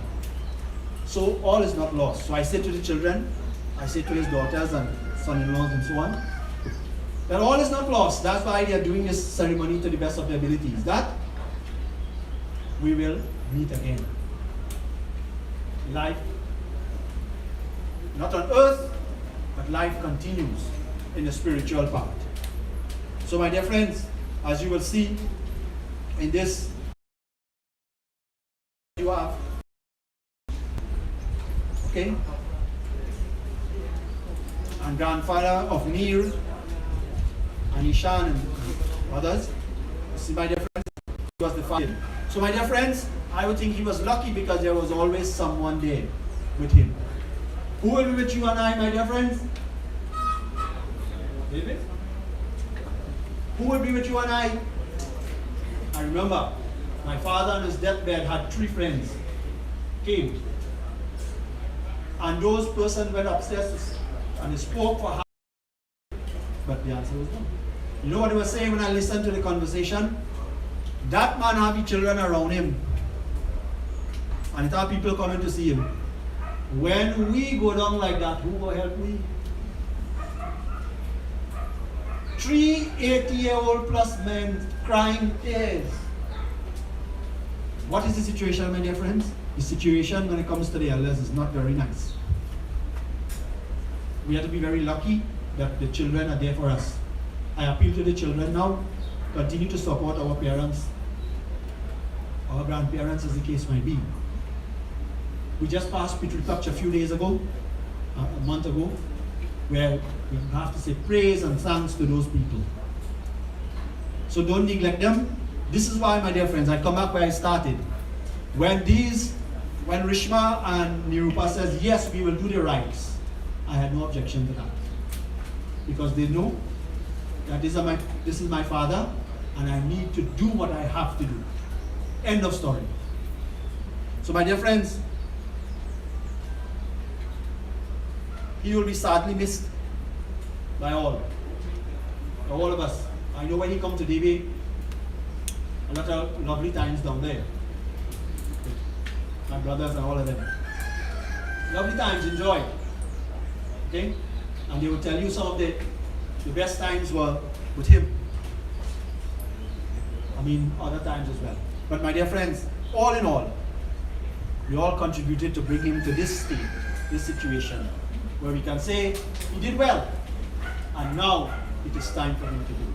So all is not lost. So I say to the children, I say to his daughters and son-in-laws and so on, that all is not lost. That's why they are doing this ceremony to the best of their abilities. That we will meet again. Life, not on earth, but life continues in the spiritual part. So my dear friends, as you will see in this, you have, okay, and grandfather of Neer and Ishan and others. See my dear friends, he was the father. So my dear friends, I would think he was lucky because there was always someone there with him. Who will be with you and I, my dear friends? David? Who will be with you and I? I remember my father on his deathbed had 3 friends came. And those persons went upstairs and they spoke for half. But the answer was no. You know what they were saying when I listened to the conversation? That man having children around him. And it had people coming to see him. When we go down like that, who will help me? 3 80-year-old plus men crying tears. What is the situation, my dear friends? The situation when it comes to the elders is not very nice. We have to be very lucky that the children are there for us. I appeal to the children now, continue to support our parents, our grandparents as the case might be. We just passed Petri Touch a few days ago, a month ago, where we have to say praise and thanks to those people. So don't neglect them. This is why, my dear friends, I come back where I started. When Rishma and Nirupa says, yes, we will do the rites, I had no objection to that. Because they know that this is my father, and I need to do what I have to do. End of story. So my dear friends, he will be sadly missed by all of us. I know when he comes to DB, a lot of lovely times down there. My brothers and all of them. Lovely times, enjoy. Okay? And they will tell you some of the best times were with him. I mean, other times as well. But my dear friends, all in all, we all contributed to bring him to this state, this situation, where we can say he did well, and now it is time for him to do,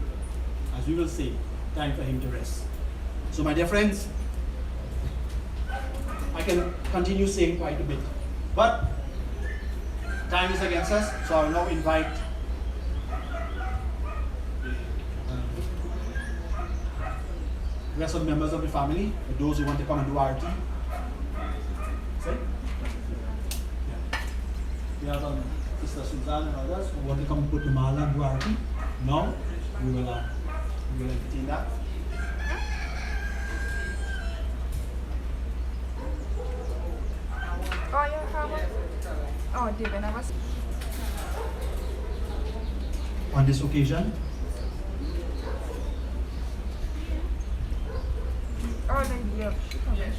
as we will say, time for him to rest. So my dear friends, I can continue saying quite a bit. But time is against us, so I will now invite the rest of the members of the family, those who want to come and do RT. Say? Yeah. We have Sister Suzanne and others who want to come and put the mala and do RT. Now, we will entertain that. Oh, you have one? Oh, did I never see? On this occasion, Oh, then yeah. Okay.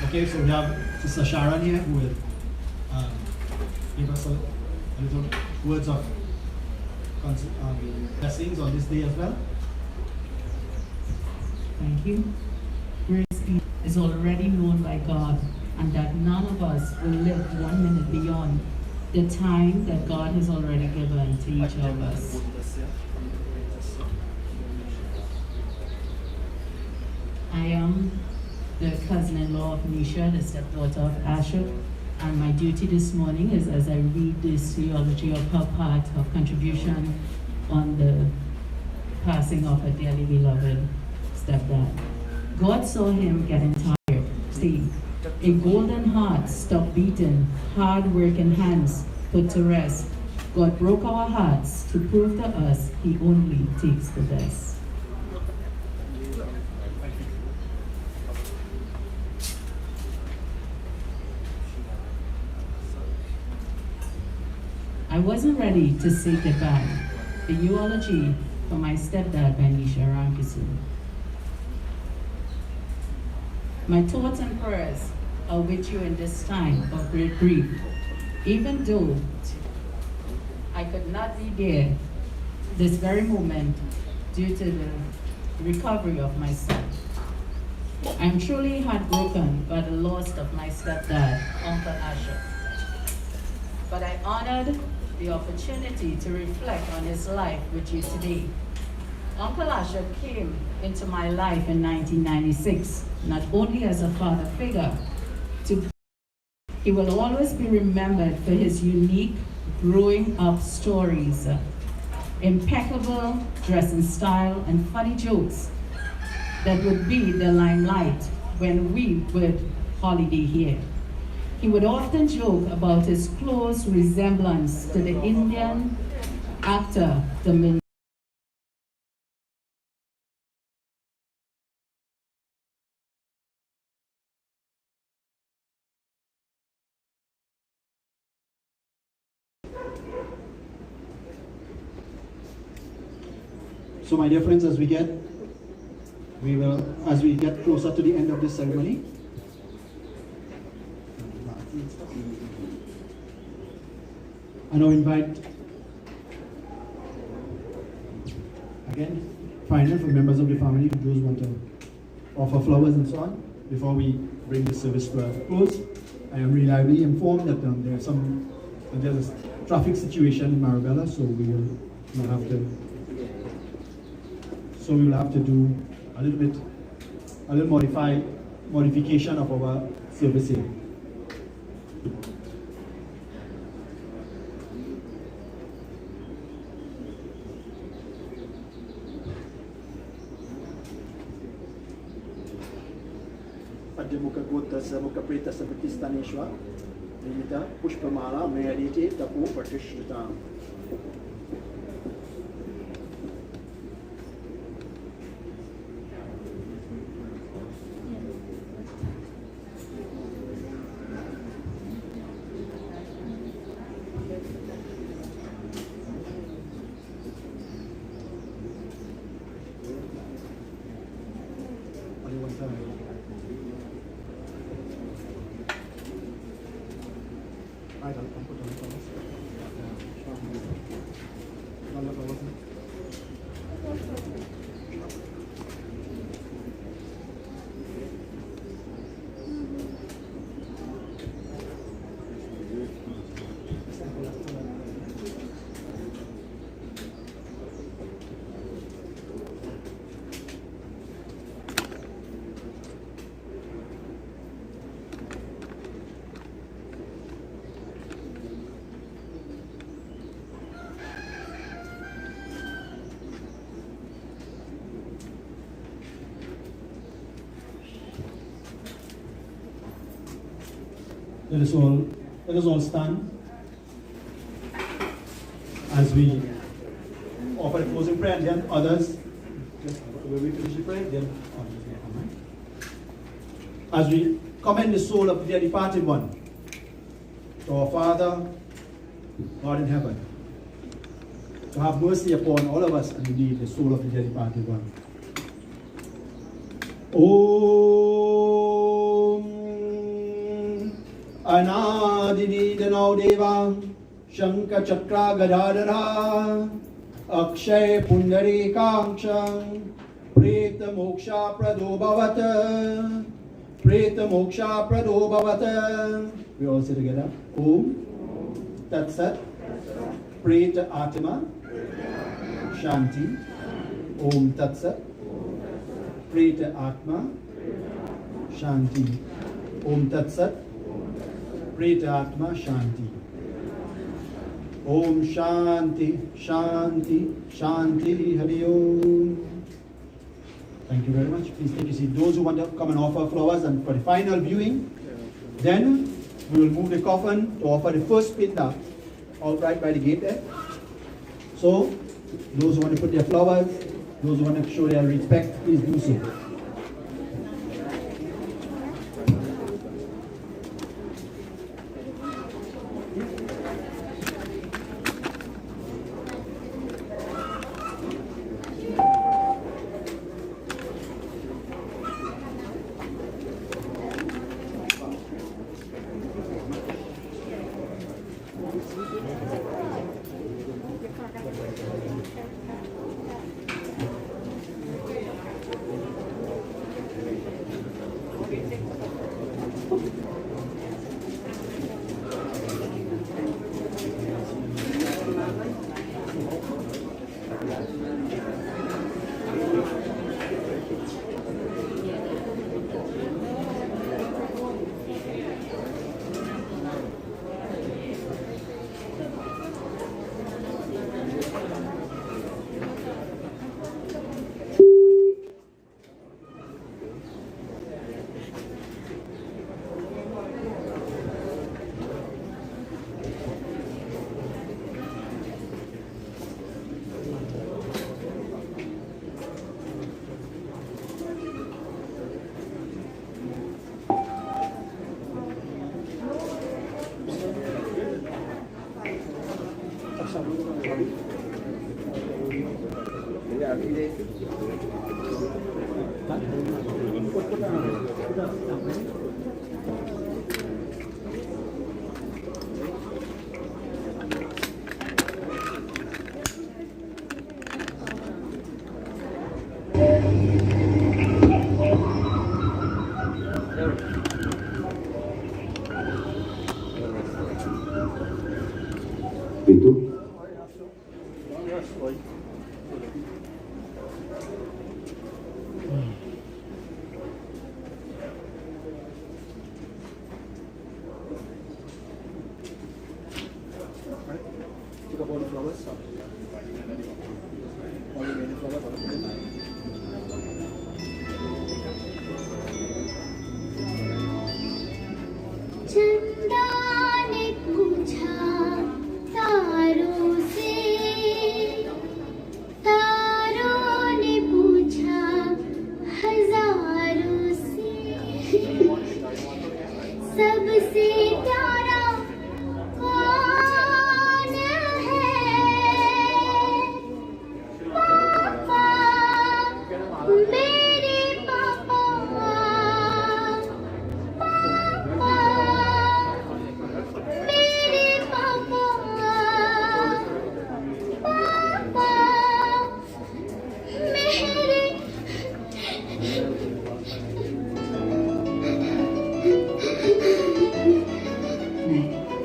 okay, so we have Sister Sharon here who will give us a little words of blessings on this day as well. Thank you. Grace is already known by God, and that none of us will live 1 minute beyond the time that God has already given to each of us. I am the cousin-in-law of Nisha, the stepdaughter of Ashook, and my duty this morning is, as I read this theology of her part of contribution on the passing of her dearly beloved stepdad. God saw him getting tired. See, a golden heart stopped beating, hard-working hands put to rest. God broke our hearts to prove to us he only takes the best. I wasn't ready to say goodbye. The eulogy for my stepdad by Nisha Ramkisoon. My thoughts and prayers are with you in this time of great grief, even though I could not be there this very moment due to the recovery of my son. I am truly heartbroken by the loss of my stepdad, Uncle Ashook. But I honored the opportunity to reflect on his life with you today. Uncle Ashook came into my life in 1996, not only as a father figure, he will always be remembered for his unique growing up stories, impeccable dressing style, and funny jokes that would be the limelight when we would holiday here. He would often joke about his close resemblance to the Indian actor, the So my dear friends, as we get closer to the end of this ceremony, I now invite again final for members of the family, those who want to offer flowers and so on. Before we bring the service to a close, I am reliably informed that there's a traffic situation in Marabella, so we will have to do a little modification of our service here. Muka gota sa muka preta sa Pakistaneshwa, Nimita Pushpamala Mayaditi Tapu Patishtita. I don't know. Let us all stand as we offer the closing prayer, and then others, just when we finish the prayer, then others will come. As we commend the soul of the departed one to our Father, God in heaven, to have mercy upon all of us, and indeed the soul of the departed one. Om Anadini Dano Deva Shanka Chakra Gadadara Akshay Pundari Kamsha Preta Moksha Prado Bhavata Preta Moksha Prado Bhavata. We all say together. Om Tat Sat Preta Atma Shanti. Om Tat Sat Preta Atma Shanti. Om Tat Sat Preta Atma Shanti. Om Shanti Shanti Shanti Hari Om. Thank you very much. Please take a seat. Those who want to come and offer flowers, and for the final viewing, then we will move the coffin to offer the first pinda out right by the gate there. So, those who want to put their flowers, those who want to show their respect, please do so.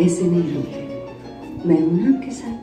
ऐसे नहीं होते। मैं हूं ना आपके साथ।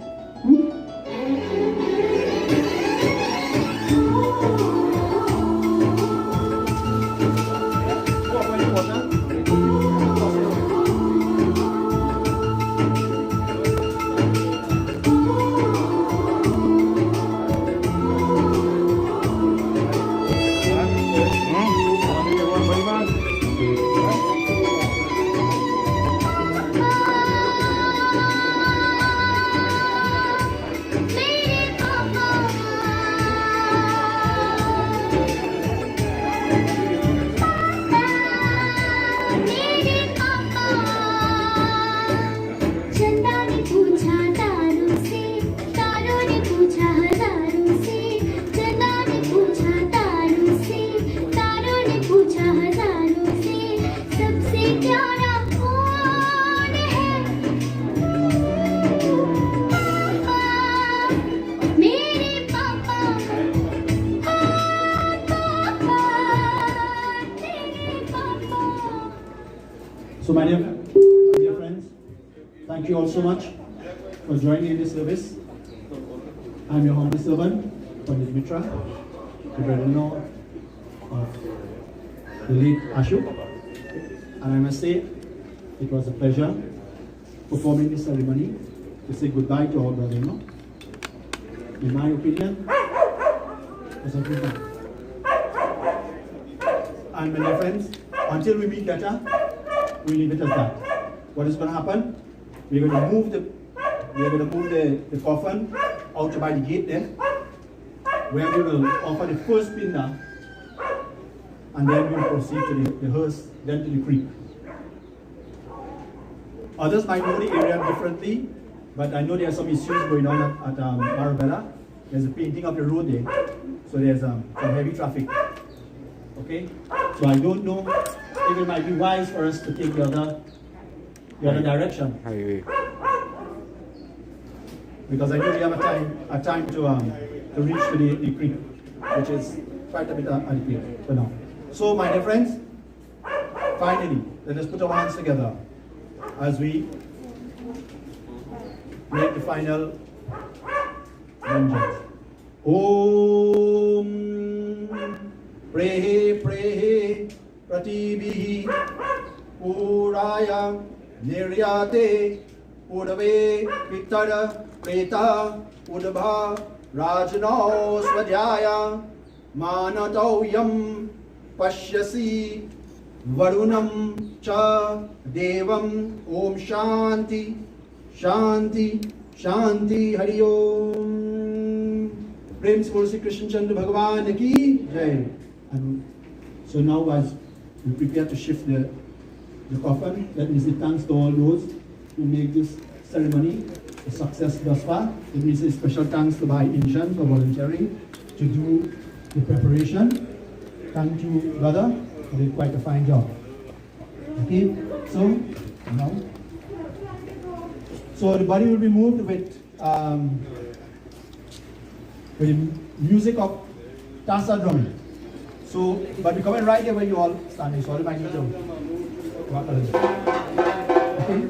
So my dear friends, thank you all so much for joining in this service. I'm your humble servant, Pandit Mitra, the brother-in-law of the late Ashook. And I must say, it was a pleasure performing this ceremony to say goodbye to our brother-in-law. In my opinion, it was a good night. And my dear friends, until we meet later, we leave it as that. What is going to happen? We're going to move the coffin out by the gate there, where we will offer the first pinda, and then we will proceed to the hearse, then to the creek. Others might know the area differently, but I know there are some issues going on at Arabella. There's a painting of the road there, so there's some heavy traffic. Okay, so I don't know if it might be wise for us to take the other direction, because I know we have a time to reach to the creek, which is quite a bit adequate for now. So my dear friends, finally, let us put our hands together as we make the final vengeance. Om Prehe Prehe Pratibhi Puraya Niryate Udave Vittara Preta Udabha Rajano Swadhyaya Manatoyam Pashyasi Varunam Cha Devam Om Shanti Shanti Shanti Hari Om. Prem se bol Shri Krishna Chandra Bhagavan ki Jai. And so now as we prepare to shift the coffin, let me say thanks to all those who make this ceremony a success thus far. Let me say special thanks to my Inshan for volunteering to do the preparation. Thank you, brother. You did quite a fine job. Okay, so now, the body will be moved with the music of Tasa drumming. So, but we're coming right here where you all standing, so I might need to walk a little bit. Okay.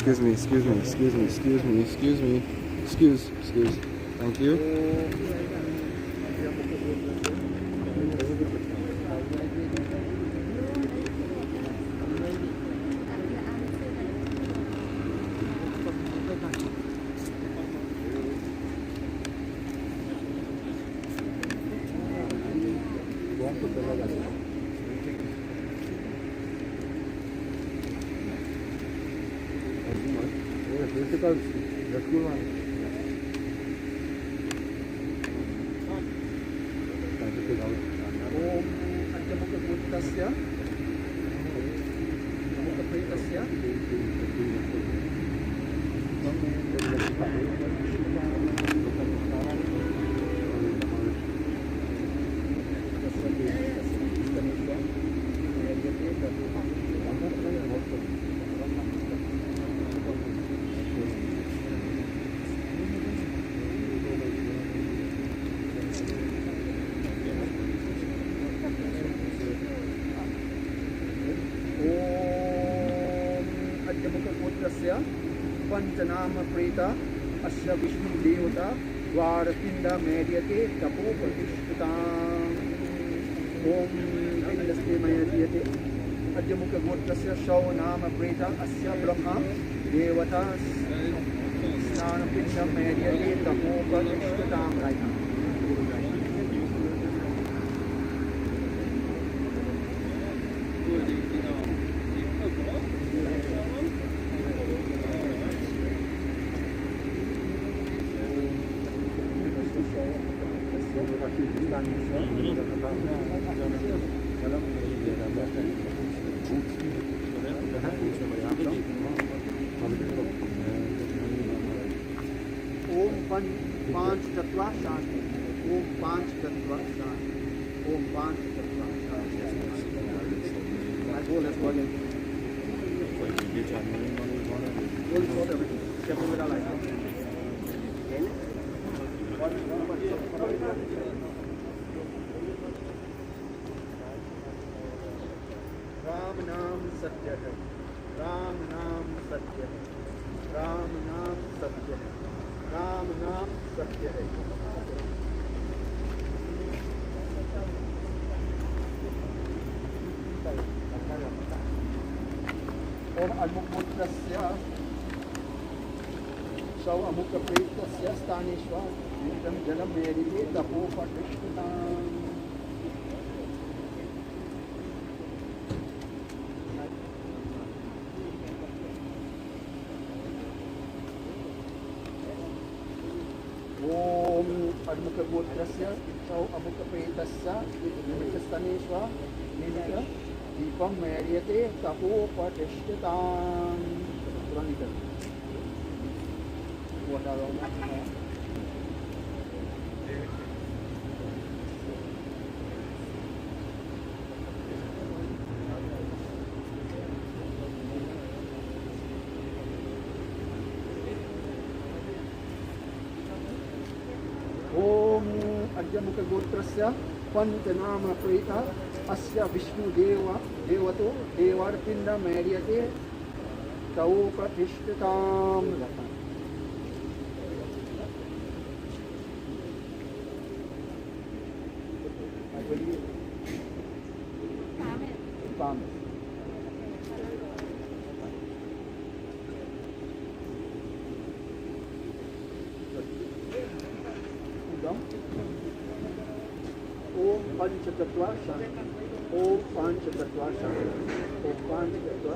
Excuse me. Excuse. Thank you. पंचनाम प्रेता अस्य विष्णु देवता द्वारपिंड मेर्यते तपो प्रतिष्ठिताम् ओम पिंडस्ते मेर्यते अद्यमुख गोत्रस्य शव नाम प्रेता अस्य ब्रह्मा देवता स्नानपिंड मेर्यते तपो प्रतिष्ठिताम् पांच तत्वा शांति ओम पांच तत्वा शांति ओम पांच तत्वा शांति I go let's go again go sort everything step over the light Ram नाम सत्य है राम नाम सत्य है राम नाम सत्य है राम नाम सत्य है ओम अमुकपुत्रस्य शव अमुकप्रेतस्य स्थानेष्वा नित्यं जलं मेरिते तपोपतिष्ठिताम् ओम अमुकगोत्रस्य शव अमुकप्रेतस्य निमित्तस्थानेष्वा निमित्त दीपं मेर्यते तपोपतिष्ठिताम् ओम अद्यमुखगोत्रस्य पंचनाम प्रेता अस्य विष्णुदेवतो देवार्पिंड मेर्यते तौ प्रतिष्ठिताम् ओम पंचतत्वा Shanti Om पंचतत्वा Shanti Om पंचतत्वा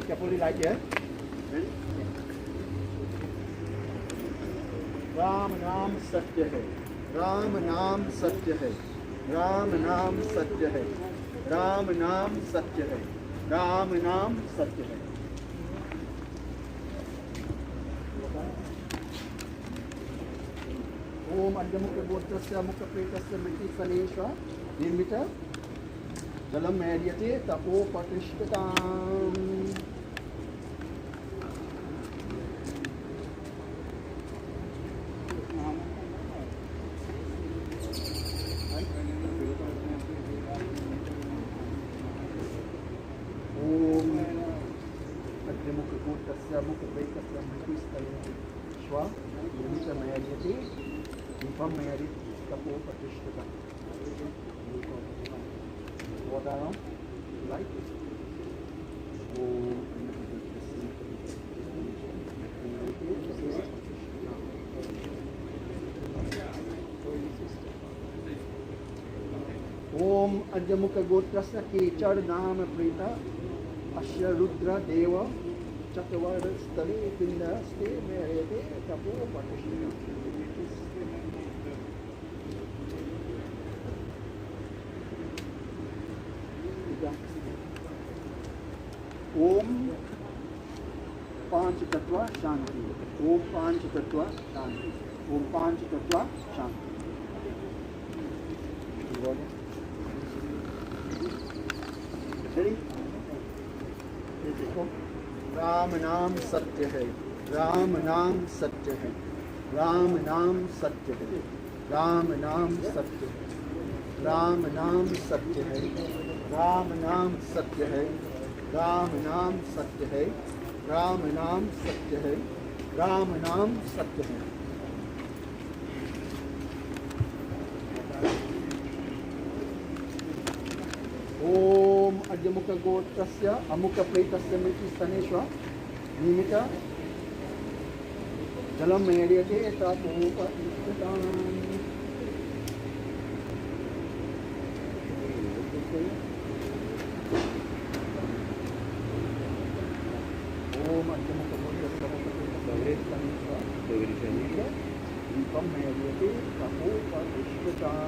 carefully like here Ram नाम सत्य है राम नाम सत्य है राम नाम सत्य है राम नाम सत्य है राम नाम सत्य है ओम अद्यमुखगोत्रस्य मुखप्रेतस्य मृत्युस्थानेष्वा निर्मित जलं मेर्यते तपोपतिष्ठिताम् मेरियते दीपम मेरित तपो प्रतिष्ठिता water around light ओम अजमुख गोत्रस्य कीचड़ नाम प्रीता अश्य रुद्र देव चतुर्वर स्थले पिंडस्ते मेरेते तपो प्रतिष्ठिता ओम पांच तत्व शांति ओम पांच तत्व शांति ओम पांच तत्व शांति राम नाम सत्य है राम नाम सत्य है राम नाम सत्य है राम नाम सत्य है राम नाम सत्य है राम नाम सत्य है राम नाम सत्य है राम नाम सत्य है राम नाम सत्य है ओम अजमुख गोत्रस्य अमुक प्रेतस्य मृत्युस्तनेष्व निमित जलम मेर्यते तपोपनिष्ठिताम् ओम अजमुख गोत्रस्य अमुक प्रेतस्य मृत्युस्तनेष्व दीपम मेर्यते तपोपनिष्ठिताम्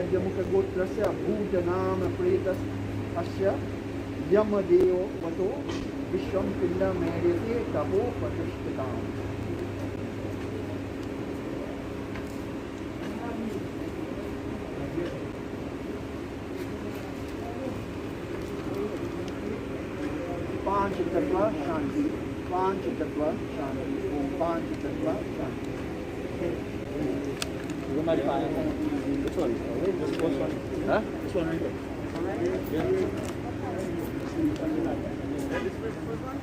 अजमुख गोत्रस्य भूतनाम प्रेतस्य यमदेव वतो विश्वं पिंड मेर्यते तपो प्रतिष्ठिताम् पांच तत्व शांति पांच तत्व शांति ओम पांच तत्व शांति Which one? This first one. Huh? This one right here.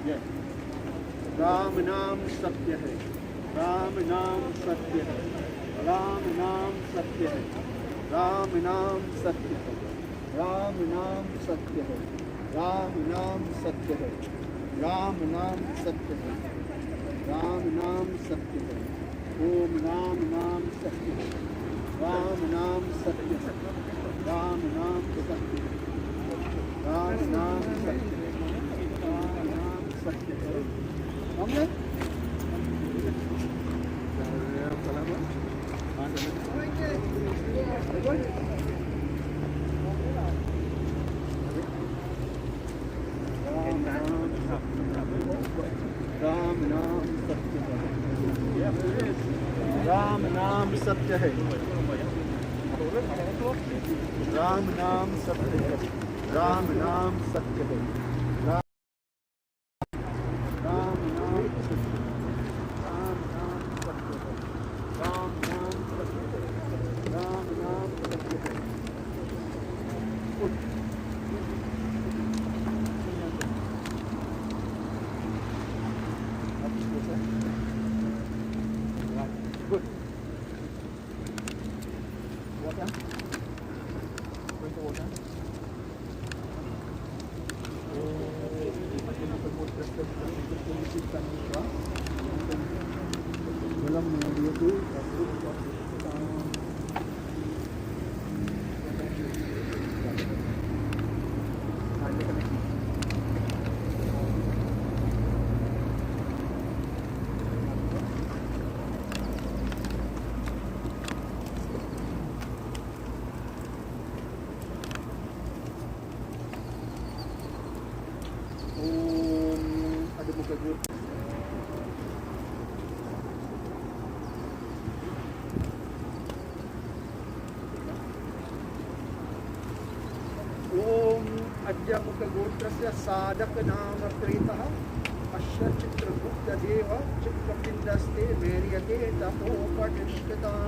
Yeah. Ram नाम सत्य है राम नाम सत्य है राम नाम सत्य है राम नाम सत्य है राम नाम सत्य है राम नाम सत्य है राम नाम सत्य है राम नाम सत्य है ओम राम नाम सत्य है राम नाम सत्य है राम नाम सत्य है राम नाम सत्य है राम नाम सत्य है हमने राम नाम सत्य है राम नाम सत्य है राम नाम सत्य है राम नाम सत्य है राम नाम सत्य है राम नाम सत्य है राम नाम सत्य है राम नाम सत्य है Good. Water. Drink the water. मध्यमुखगोत्रस्य साधकनाम प्रेतः अस्य चित्रगुप्तदेव चित्रपिण्डस्ते मेर्यते तपोपतिष्ठताम्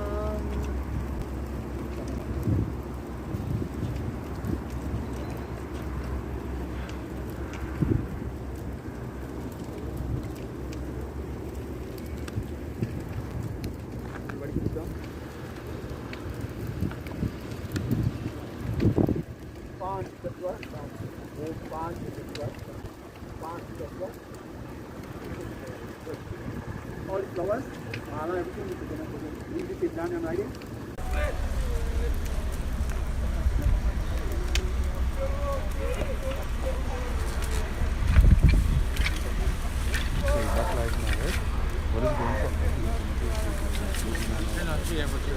all flowers, everything is going to leave it down and writing. What is going on? Cannot be able to.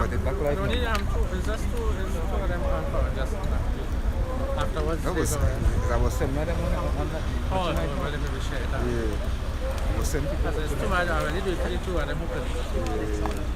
But the backlight no need it's just two of them just afterwards that was, I was sending them on that. oh, well, let me share that. Yeah. I was sending people. Because it's too much already, do 32 and I'm open.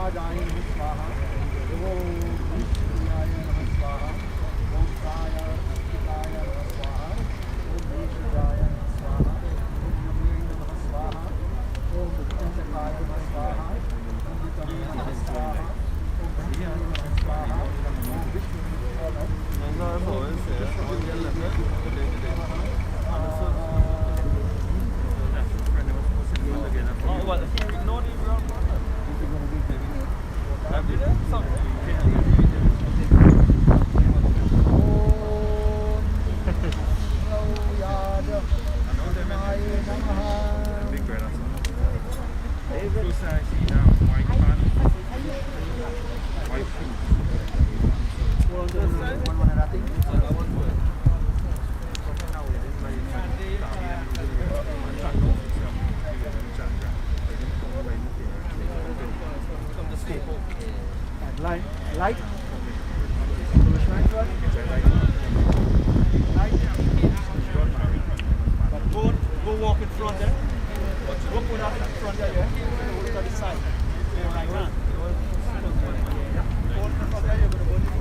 Prasadaaya Namaha Swaha. Om Vishnuya Namaha Swaha. Om Saya Akitaya Namaha Swaha. Om Vishnuya Namaha Swaha. Om Namaha Namaha Swaha. Om Chantakaya Namaha Swaha. Om Vitaya Namaha Swaha. Om Kriya Namaha Swaha. Om Vishnu Light. Light. But go walk in front there. Go put up in front there, yeah? Go to the side. Yeah, like that. Go in front there, you're going to go.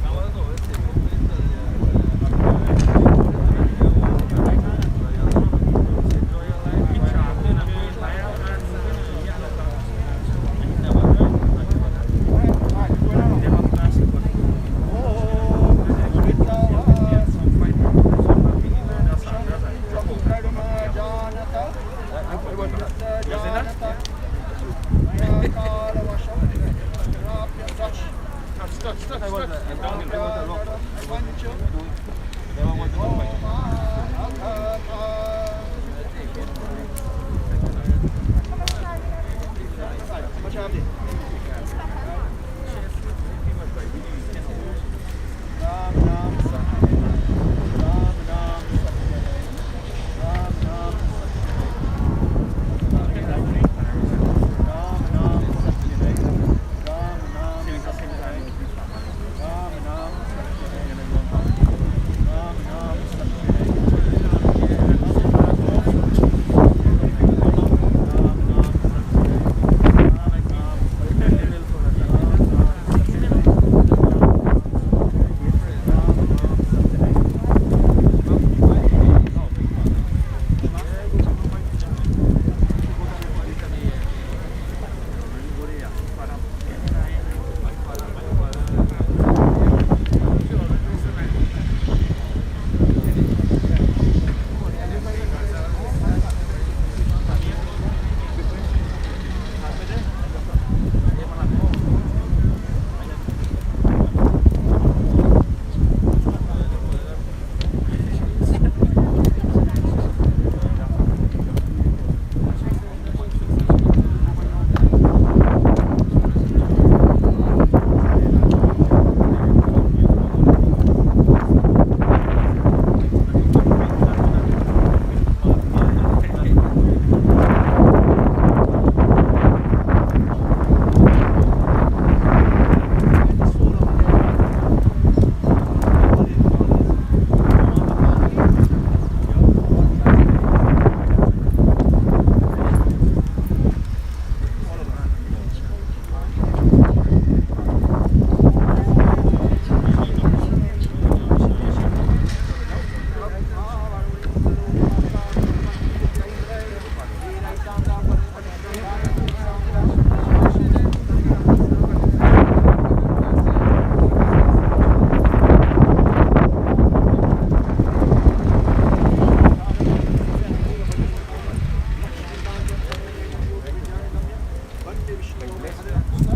Vande Vishnu.